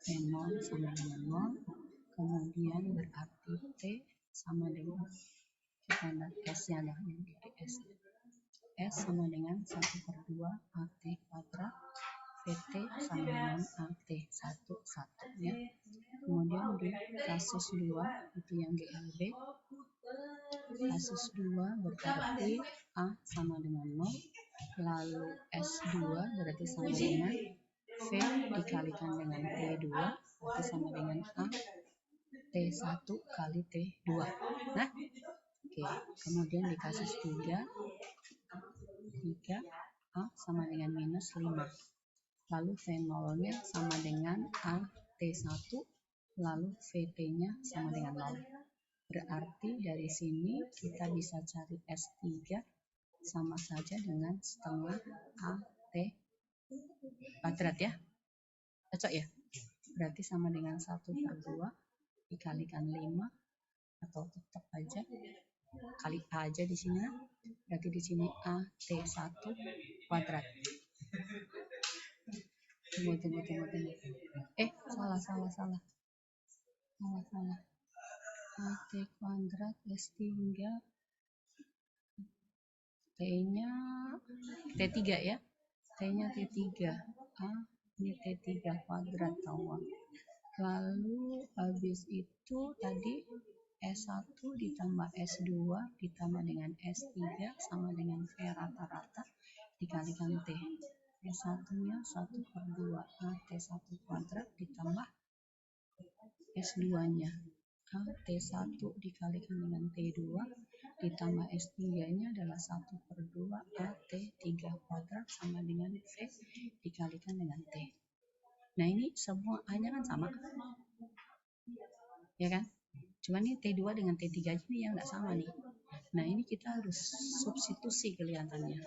V0 sama dengan 0. Kemudian berarti T sama dengan, kita lihat S-nya lah, yang dari S. S sama dengan 1/2 AT kuadrat. VT sama dengan AT1 ya. Kemudian di kasus 2 itu yang GLB. Kasus 2 berarti A sama dengan 0. Lalu S2 berarti sama dengan V dikalikan dengan T2 berarti sama dengan A T1 kali T2. Nah, oke. Kemudian di kasus 3 A sama dengan minus 5. Lalu V0-nya sama dengan AT1, lalu VT-nya sama dengan 0. Berarti dari sini kita bisa cari S3 sama saja dengan setengah AT kuadrat ya. cocok ya? Berarti sama dengan 1/2 dikalikan 5, atau tetap aja kali A aja di sini. Berarti di sini A T1 kuadrat. Tunggu. Salah. A T kuadrat S3, T-nya T3 ya. T-nya T3. A ini T3 kuadrat kawan. Lalu habis itu tadi S1 ditambah S2 ditambah dengan S3 sama dengan V rata-rata dikalikan T. S1-nya 1/2 T1 kuadrat ditambah S2-nya T1 dikalikan dengan T2 ditambah S3-nya adalah 1/2 T3 kuadrat sama dengan V dikalikan dengan T. Nah ini semua A-nya kan sama, ya kan? Cuman ini T2 dengan T3 aja nih yang nggak sama nih. Nah ini kita harus substitusi kelihatannya.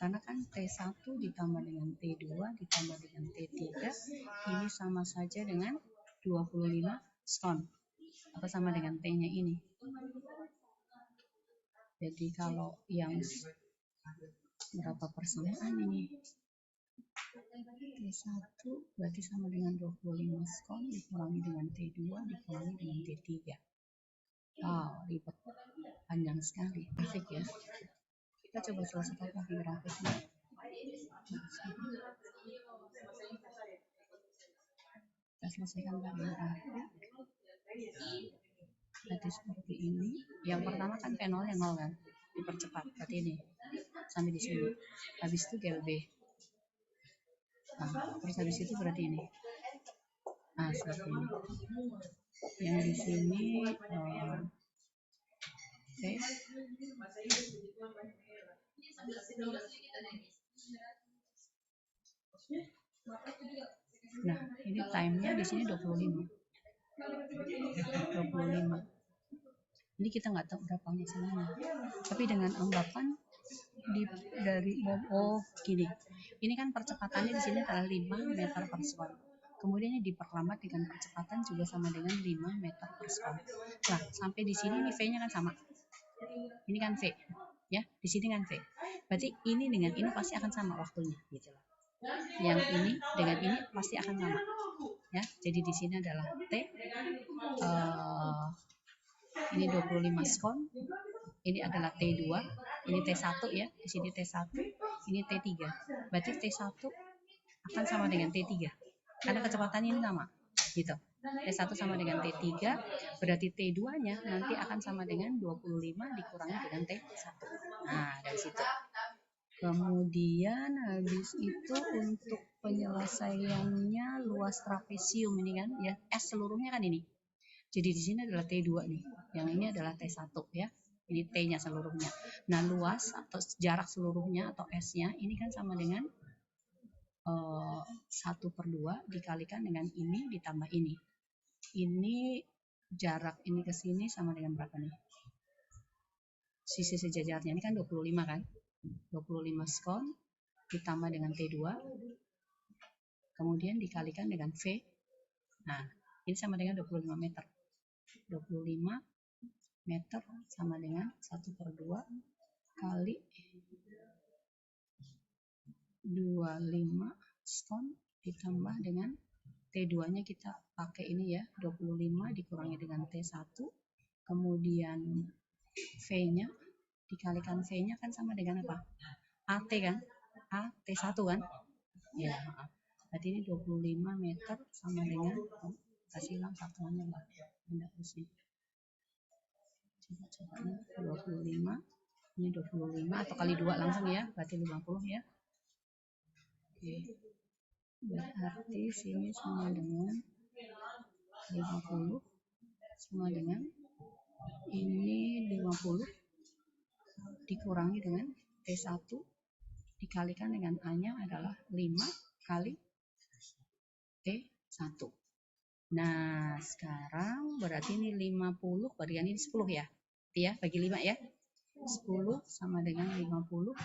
Karena kan T1 ditambah dengan T2 ditambah dengan T3 ini sama saja dengan 25 skon. Atau sama dengan T-nya ini. Jadi kalau yang berapa persamaan ini? T1 berarti sama dengan 25 skon dikurangi dengan T2 dikurangi dengan T3. Wow, ribet, panjang sekali grafik ya. Kita coba selesaikan pakai grafiknya. Kita selesaikan pakai grafik. Berarti seperti ini. Yang pertama kan P0-nya 0 kan, dipercepat. Berarti ini sampai di sini. Habis itu GLB. Nah, terus habis itu berarti ini. Nah, seperti ini. Yang di sini nah, ini time-nya di sini 25. Ini kita nggak tahu berapa masalahnya. Tapi dengan anggapan dari gini. Ini kan percepatannya di sini adalah 5 meter per sekon. Kemudian ini diperlambat dengan percepatan juga sama dengan 5 meter per sekon. Nah, sampai di sini ini V-nya kan sama. Ini kan V, ya. Di sini kan V. Berarti ini dengan ini pasti akan sama waktunya, gitu loh. Yang ini dengan ini pasti akan sama, ya. Jadi di sini adalah T. Ini 25 skon. Ini adalah T2. Ini T1 ya. Di sini T1. Ini T3. Berarti T1 akan sama dengan T3. Karena kecepatannya ini sama, gitu. T1 sama dengan T3, berarti T2-nya nanti akan sama dengan 25 dikurangi dengan T1. Nah, dari situ. Kemudian habis itu untuk penyelesaiannya luas trapesium ini kan, ya S seluruhnya kan ini. Jadi di sini adalah T2 nih. Yang ini adalah T1 ya. Ini T-nya seluruhnya. Nah, luas atau jarak seluruhnya atau S-nya ini kan sama dengan 1/2 dikalikan dengan ini ditambah ini. Ini jarak ini ke sini sama dengan berapa nih? Sisi sejajarnya ini kan 25 kan? 25 skon ditambah dengan T2. Kemudian dikalikan dengan V. Nah, ini sama dengan 25 meter. 25 meter sama dengan 1/2 kali 25 skon ditambah dengan T2-nya kita pakai ini ya, 25 dikurangi dengan T1, kemudian V-nya dikalikan V-nya kan sama dengan apa? AT kan? AT1 kan? Ya, berarti ini 25 meter sama dengan, kasih hilang satuannya lah, tidak pusing. Coba 25, ini 25 atau kali 2 langsung ya, berarti 50 ya. Oke. Berarti sini sama dengan 50 sama dengan ini 50 dikurangi dengan T1 dikalikan dengan A-nya adalah 5 kali T1. Nah, sekarang berarti ini 50 bagian ini 10 ya. Ya, bagi 5 ya. 10 sama dengan 50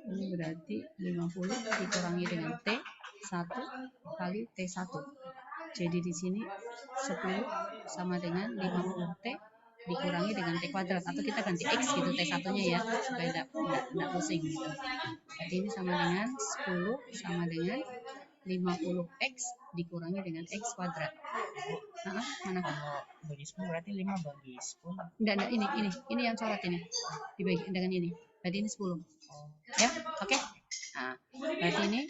50 Ini berarti 50 dikurangi dengan T1 kali T1. Jadi di sini 10 sama dengan 50T dikurangi dengan T kuadrat. Atau kita ganti X gitu T1-nya ya, supaya tidak pusing gitu. Jadi ini sama dengan 10 sama dengan 50X dikurangi dengan X kuadrat. Mana?
Kalau bagi 10 berarti 5 bagi 10.
Enggak, ini yang coret ini. Dibagi dengan ini. Berarti ini 10. Ya, oke. Nah, berarti ini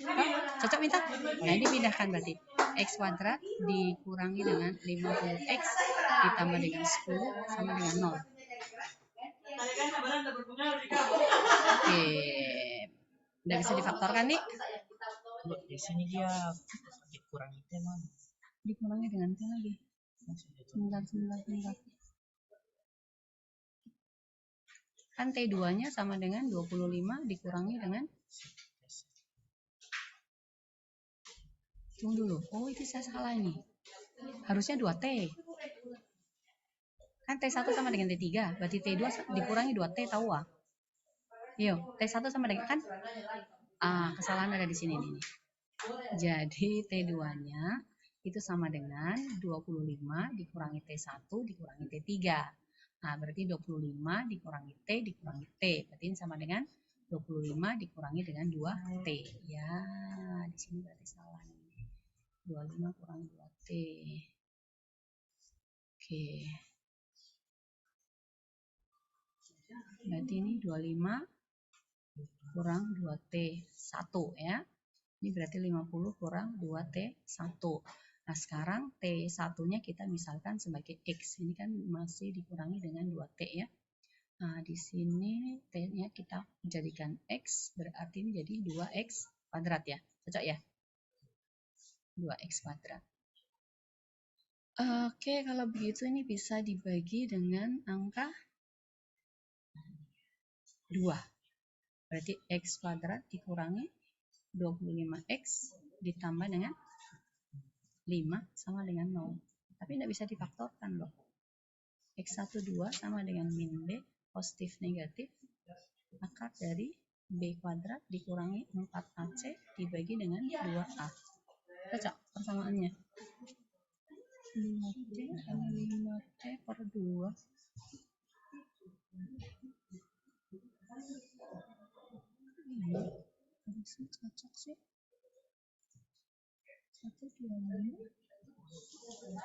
cocok minta? Nah, ini pindahkan berarti. X kuadrat dikurangi dengan 50X ditambah dengan 10 sama dengan 0. Oke. Udah bisa difaktorkan nih?
Di sini dia dikurangi T mana?
Dikurangi dengan T lagi. Sebentar. Kan T2-nya sama dengan 25 dikurangi dengan tunggu dulu. Oh, itu saya salah ini. Harusnya 2T. Kan T1 sama dengan T3, berarti T2 dikurangi 2T tahu ah. Yuk, T1 sama dengan kan kesalahan ada di sini nih. Jadi T2-nya itu sama dengan 25 dikurangi T1 dikurangi T3. Nah, berarti 25 dikurangi T dikurangi T. Berarti ini sama dengan 25 dikurangi dengan 2T. Ya, di sini berarti salah nih. 25 kurangi 2T. Oke. Berarti ini 25 kurang 2T 1 ya. Ini berarti 50 kurang 2T1. Nah, sekarang T1-nya kita misalkan sebagai X. Ini kan masih dikurangi dengan 2T ya. Nah, di sini T-nya kita jadikan X. Berarti ini jadi 2X kuadrat ya. Cocok ya? 2X kuadrat. Oke, kalau begitu ini bisa dibagi dengan angka 2. Berarti X kuadrat dikurangi 25X ditambah dengan 5 sama dengan 0. Tapi tidak bisa difaktorkan loh. X1 2 sama dengan min B positif negatif akar dari B kuadrat dikurangi 4AC dibagi dengan 2A. Cocok persamaannya. 5T sama 5T per 2. Ini harusnya cocok sih. 1, 2, 5.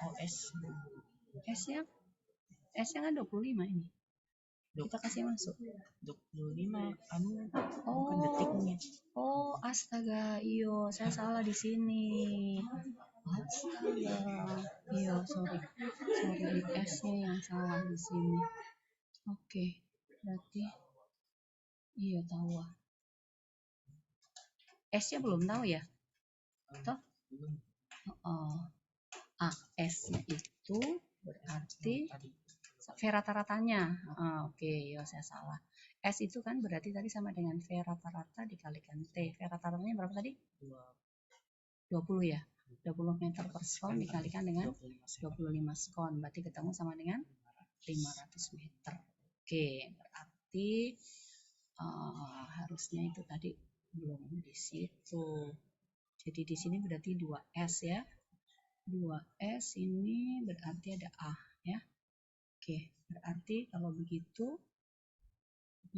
Oh, S-nya
kan 25 ini. Kita kasih masuk.
25 bukan detiknya.
Oh, astaga, iyo, saya salah di sini. Astaga. Iyo, sorry di S-nya yang salah di sini. Oke, berarti iya tahu. S-nya belum tahu ya? Toh? S-nya itu berarti V rata-ratanya. Oke, ya saya salah. S itu kan berarti tadi sama dengan V rata-rata dikalikan T. V rata-ratanya berapa tadi? 20 ya. 20 meter per sekon dikalikan dengan 25 sekon. Berarti ketemu sama dengan 500 meter. Oke, berarti harusnya itu tadi belum di situ. Jadi di sini berarti 2S ya. 2S ini berarti ada A ya. Oke, berarti kalau begitu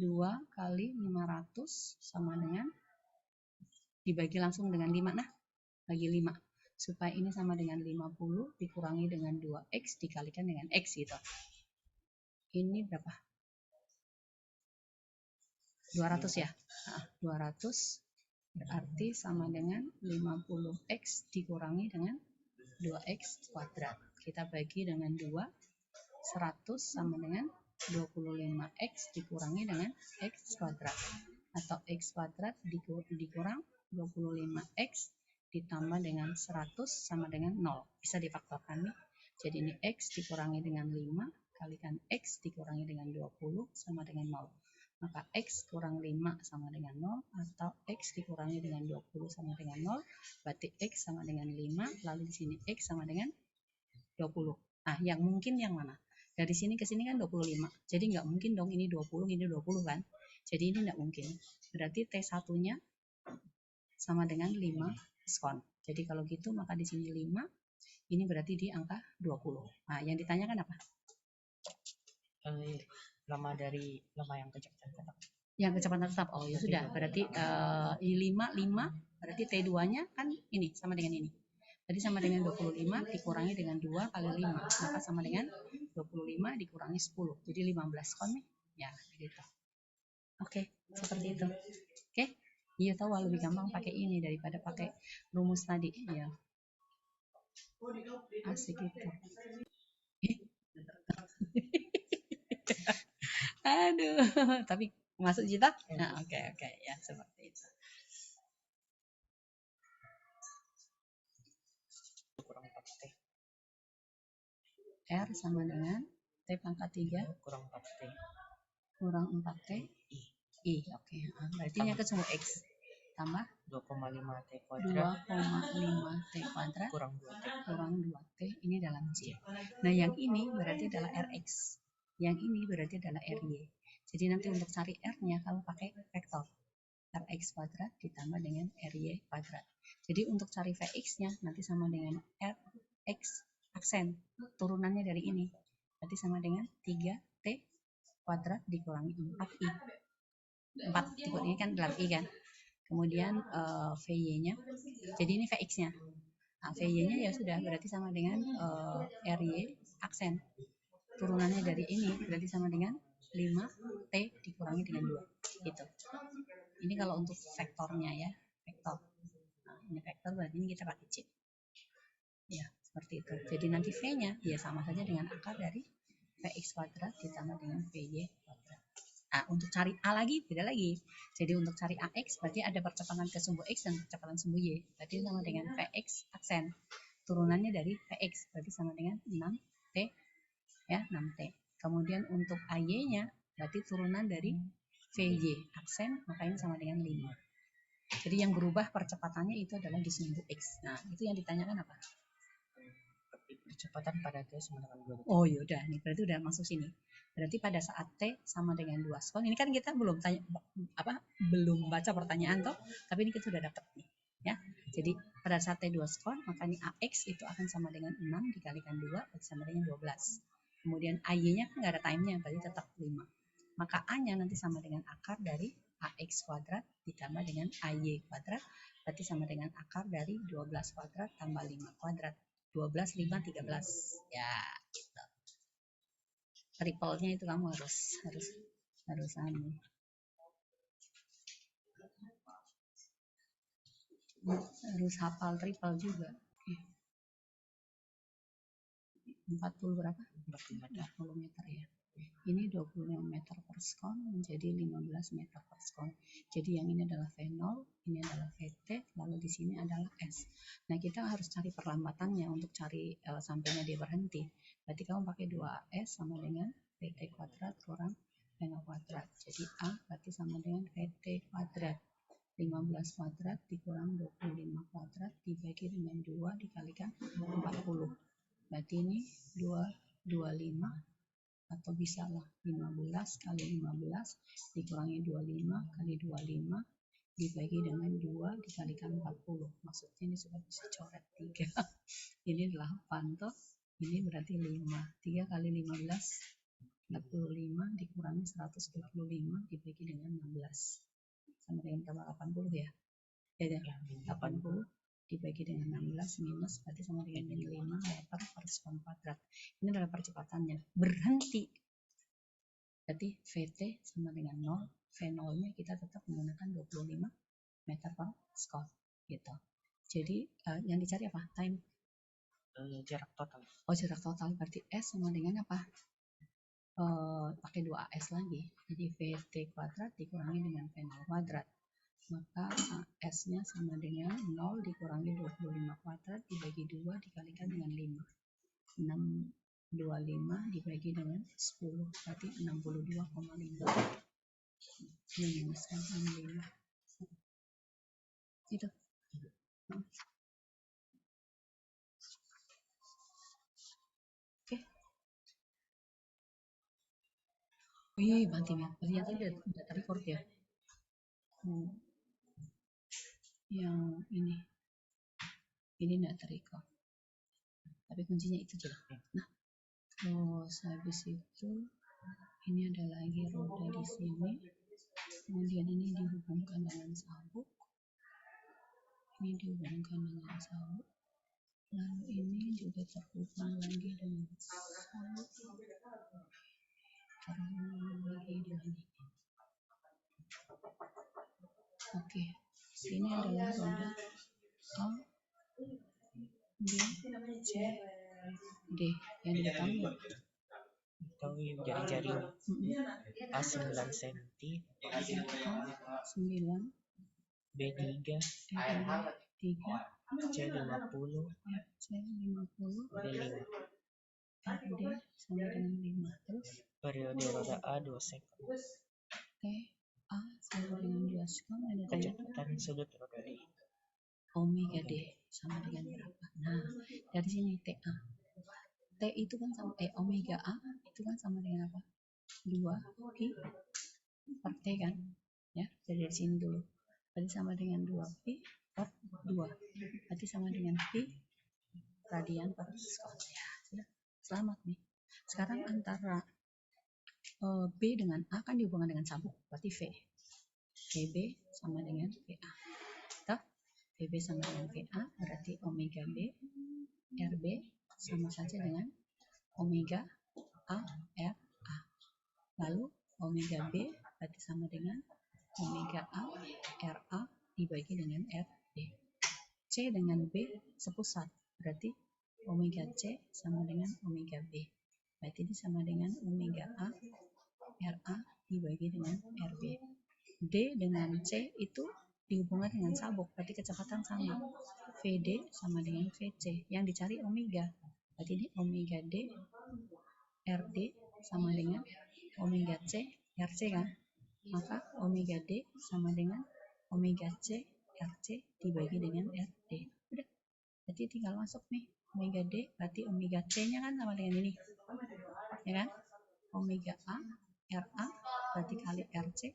2 kali 500 sama dengan dibagi langsung dengan 5. Nah, bagi 5. Supaya ini sama dengan 50 dikurangi dengan 2X dikalikan dengan X gitu. Ini berapa? 200 ya? Nah, 200 berarti sama dengan 50X dikurangi dengan 2X kuadrat. Kita bagi dengan 2. 100 sama dengan 25X dikurangi dengan X kuadrat. Atau X kuadrat dikurang 25X ditambah dengan 100 sama dengan 0. Bisa difaktorkan nih. Jadi ini X dikurangi dengan 5 kalikan X dikurangi dengan 20 sama dengan 0. Maka X kurang 5 sama dengan 0 atau X dikurangi dengan 20 sama dengan 0. Berarti X sama dengan 5. Lalu di sini X sama dengan 20. Nah, yang mungkin yang mana? Dari sini ke sini kan 25. Jadi nggak mungkin dong ini 20, ini 20 kan. Jadi ini tidak mungkin. Berarti T1-nya sama dengan 5 skon. Jadi kalau gitu maka di sini 5, ini berarti di angka 20. Nah, yang ditanyakan apa?
Lama yang kecepatan tetap.
Yang kecepatan tetap. Oh, ya sudah. Berarti ini 5 berarti T2-nya kan ini sama dengan ini. Jadi sama dengan 25 dikurangi dengan 2 kali 5. Maka sama dengan 25 dikurangi 10. Jadi 15 skon nih. Ya, gitu. Oke, seperti itu. Oke. Iya tahu lebih gampang pakai ini daripada pakai rumus tadi. Ya. Asik itu. Aduh, tapi masuk Cita? Nah, oke, ya seperti itu.
Kurang 4T.
R sama dengan T pangkat 3
kurang 4T.
Kurang 4T. I, oke. Berarti yang ke semua X. Tambah
2,5T kuadrat.
2,5T kuadrat.
Kurang 2T.
Kurang 2T. Ini dalam C. Nah, yang ini berarti adalah RX. Yang ini berarti adalah RY. Jadi nanti untuk cari R-nya kamu pakai vektor. Rx kuadrat ditambah dengan RY kuadrat. Jadi untuk cari Vx-nya nanti sama dengan Rx aksen. Turunannya dari ini. Berarti sama dengan 3T kuadrat dikurangi 4I. 4 dikurangi ini kan dalam I kan. Kemudian Vy-nya. Jadi ini Vx-nya. Nah, Vy-nya ya sudah berarti sama dengan Ry aksen. Turunannya dari ini berarti sama dengan 5T dikurangi dengan 2. Gitu. Ini kalau untuk vektornya ya, vektor. Nah, ini vektor berarti ini kita pakai C. Ya, seperti itu. Jadi nanti V-nya ya sama saja dengan akar dari Vx kuadrat ditambah dengan Vy kuadrat. Nah, untuk cari A lagi beda lagi. Jadi untuk cari AX berarti ada percepatan ke sumbu X dan percepatan sumbu Y. Berarti sama dengan Vx aksen. Turunannya dari Vx berarti sama dengan 6T ya, 6T. Kemudian untuk AY-nya berarti turunan dari Vy aksen, maka ini sama dengan 5. Jadi yang berubah percepatannya itu adalah di sumbu X. Nah, itu yang ditanyakan apa?
Percepatan pada T sama dengan 2.
Oh yaudah, nih berarti udah masuk sini. Berarti pada saat T sama dengan 2 skon, ini kan kita belum belum baca pertanyaan toh, tapi ini kita sudah dapat nih, ya. Jadi pada saat T 2 skon, maka ini AX itu akan sama dengan 6 dikalikan 2, berarti sama dengan 12. Kemudian AY-nya kan nggak ada time-nya, berarti tetap 5. Maka A-nya nanti sama dengan akar dari AX kuadrat ditambah dengan AY kuadrat, berarti sama dengan akar dari 12 kuadrat tambah 5 kuadrat. 12, 5, 13. Ya, gitu. Triple-nya itu kamu harus hafal triple juga. 40 berapa? 40 meter ya. Ini 25 meter per skon menjadi 15 meter per skon. Jadi yang ini adalah V0, ini adalah VT, lalu di sini adalah S. Nah, kita harus cari perlambatannya untuk cari sampainya dia berhenti. Berarti kamu pakai 2S sama dengan VT kuadrat kurang V0 kuadrat. Jadi A berarti sama dengan VT kuadrat. 15 kuadrat dikurang 25 kuadrat dibagi dengan 2 dikalikan 40. Berarti ini 225 atau bisa lah 15 kali 15 dikurangi 25 kali 25 dibagi dengan 2 dikalikan 40. Maksudnya ini sudah bisa coret 3. Ini 8 toh. Ini berarti 5. 3 kali 15 45 dikurangi 125 dibagi dengan 16. Sama dengan berapa? 80 ya? Ya, 80 dibagi dengan 16 minus berarti sama dengan 5 meter per skon kuadrat. Ini adalah percepatannya. Berhenti. Berarti VT sama dengan 0. V0-nya kita tetap menggunakan 25 meter per skon. Gitu. Jadi yang dicari apa? Time?
Jarak total.
Oh, jarak total. Berarti S sama dengan apa? Pakai 2AS lagi. Jadi VT kuadrat dikurangi dengan V0 kuadrat. Maka S-nya sama dengan 0 dikurangi 25 kuadrat dibagi 2 dikalikan dengan 5. 625 dibagi dengan 10 berarti 62,5. Minuskan 65. Itu. Oke. Wih, mati ya. Ternyata udah record ya. Yang ini nggak terrecord. Tapi kuncinya itu jelas. Nah, terus habis itu ini ada lagi roda di sini. Kemudian ini dihubungkan dengan sabuk. Ini dihubungkan dengan sabuk. Lalu ini juga terhubung lagi dengan sabuk. Terhubung lagi dengan ini. Oke, sini adalah roda A, B, C, D. Yang di depannya
Atau jari-jari A 9 cm,
A 9,
B 3,
R 3,
C 50,
C 50,
D 5.
RD sama dengan 5. Terus
Periode roda A 2 sekon.
T A sama dengan 2 sekon. Ada
Kecepatan sudut roda D.
Omega D sama dengan berapa? Nah, dari sini TA. T itu kan sama omega A itu kan sama dengan apa? 2 pi per T kan? Ya, dari sini dulu. Berarti sama dengan 2 pi per 2. Berarti sama dengan pi radian per sekon. Ya, sudah. Selamat nih. Sekarang antara B dengan A kan dihubungkan dengan sabuk, berarti V. VB sama dengan VA. Toh? VB sama dengan VA, berarti omega B RB sama saja dengan omega A RA. Lalu omega B berarti sama dengan omega A RA dibagi dengan RB. C dengan B sepusat, berarti omega C sama dengan omega B. Berarti ini sama dengan omega A RA dibagi dengan RB. D dengan C itu dihubungkan dengan sabuk, berarti kecepatan sama. VD sama dengan VC. Yang dicari omega. Berarti ini omega D RD sama dengan omega C RC kan? Maka omega D sama dengan omega C RC dibagi dengan RD. Udah. Berarti tinggal masuk nih. Omega D berarti omega C-nya kan sama dengan ini. Ya kan? Omega A RA berarti kali RC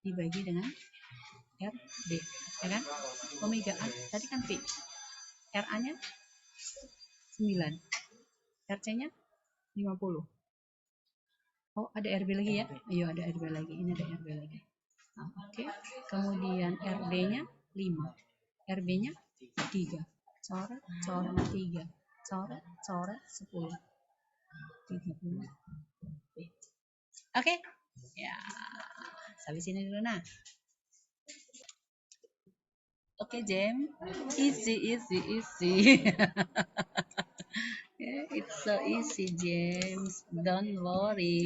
dibagi dengan RD, ya kan? Omega A tadi kan Pi, RA-nya 9, RC-nya 50. Oh, ada RB lagi ya? Iya, ada RB lagi. Ini ada RB lagi. Nah, oke. Kemudian RD-nya 5, RB-nya 3, coret 3, coret 10, 30. Oke. Ya, sampai sini dulu nah. Oke, Jem. Easy. It's so easy, James. Don't worry.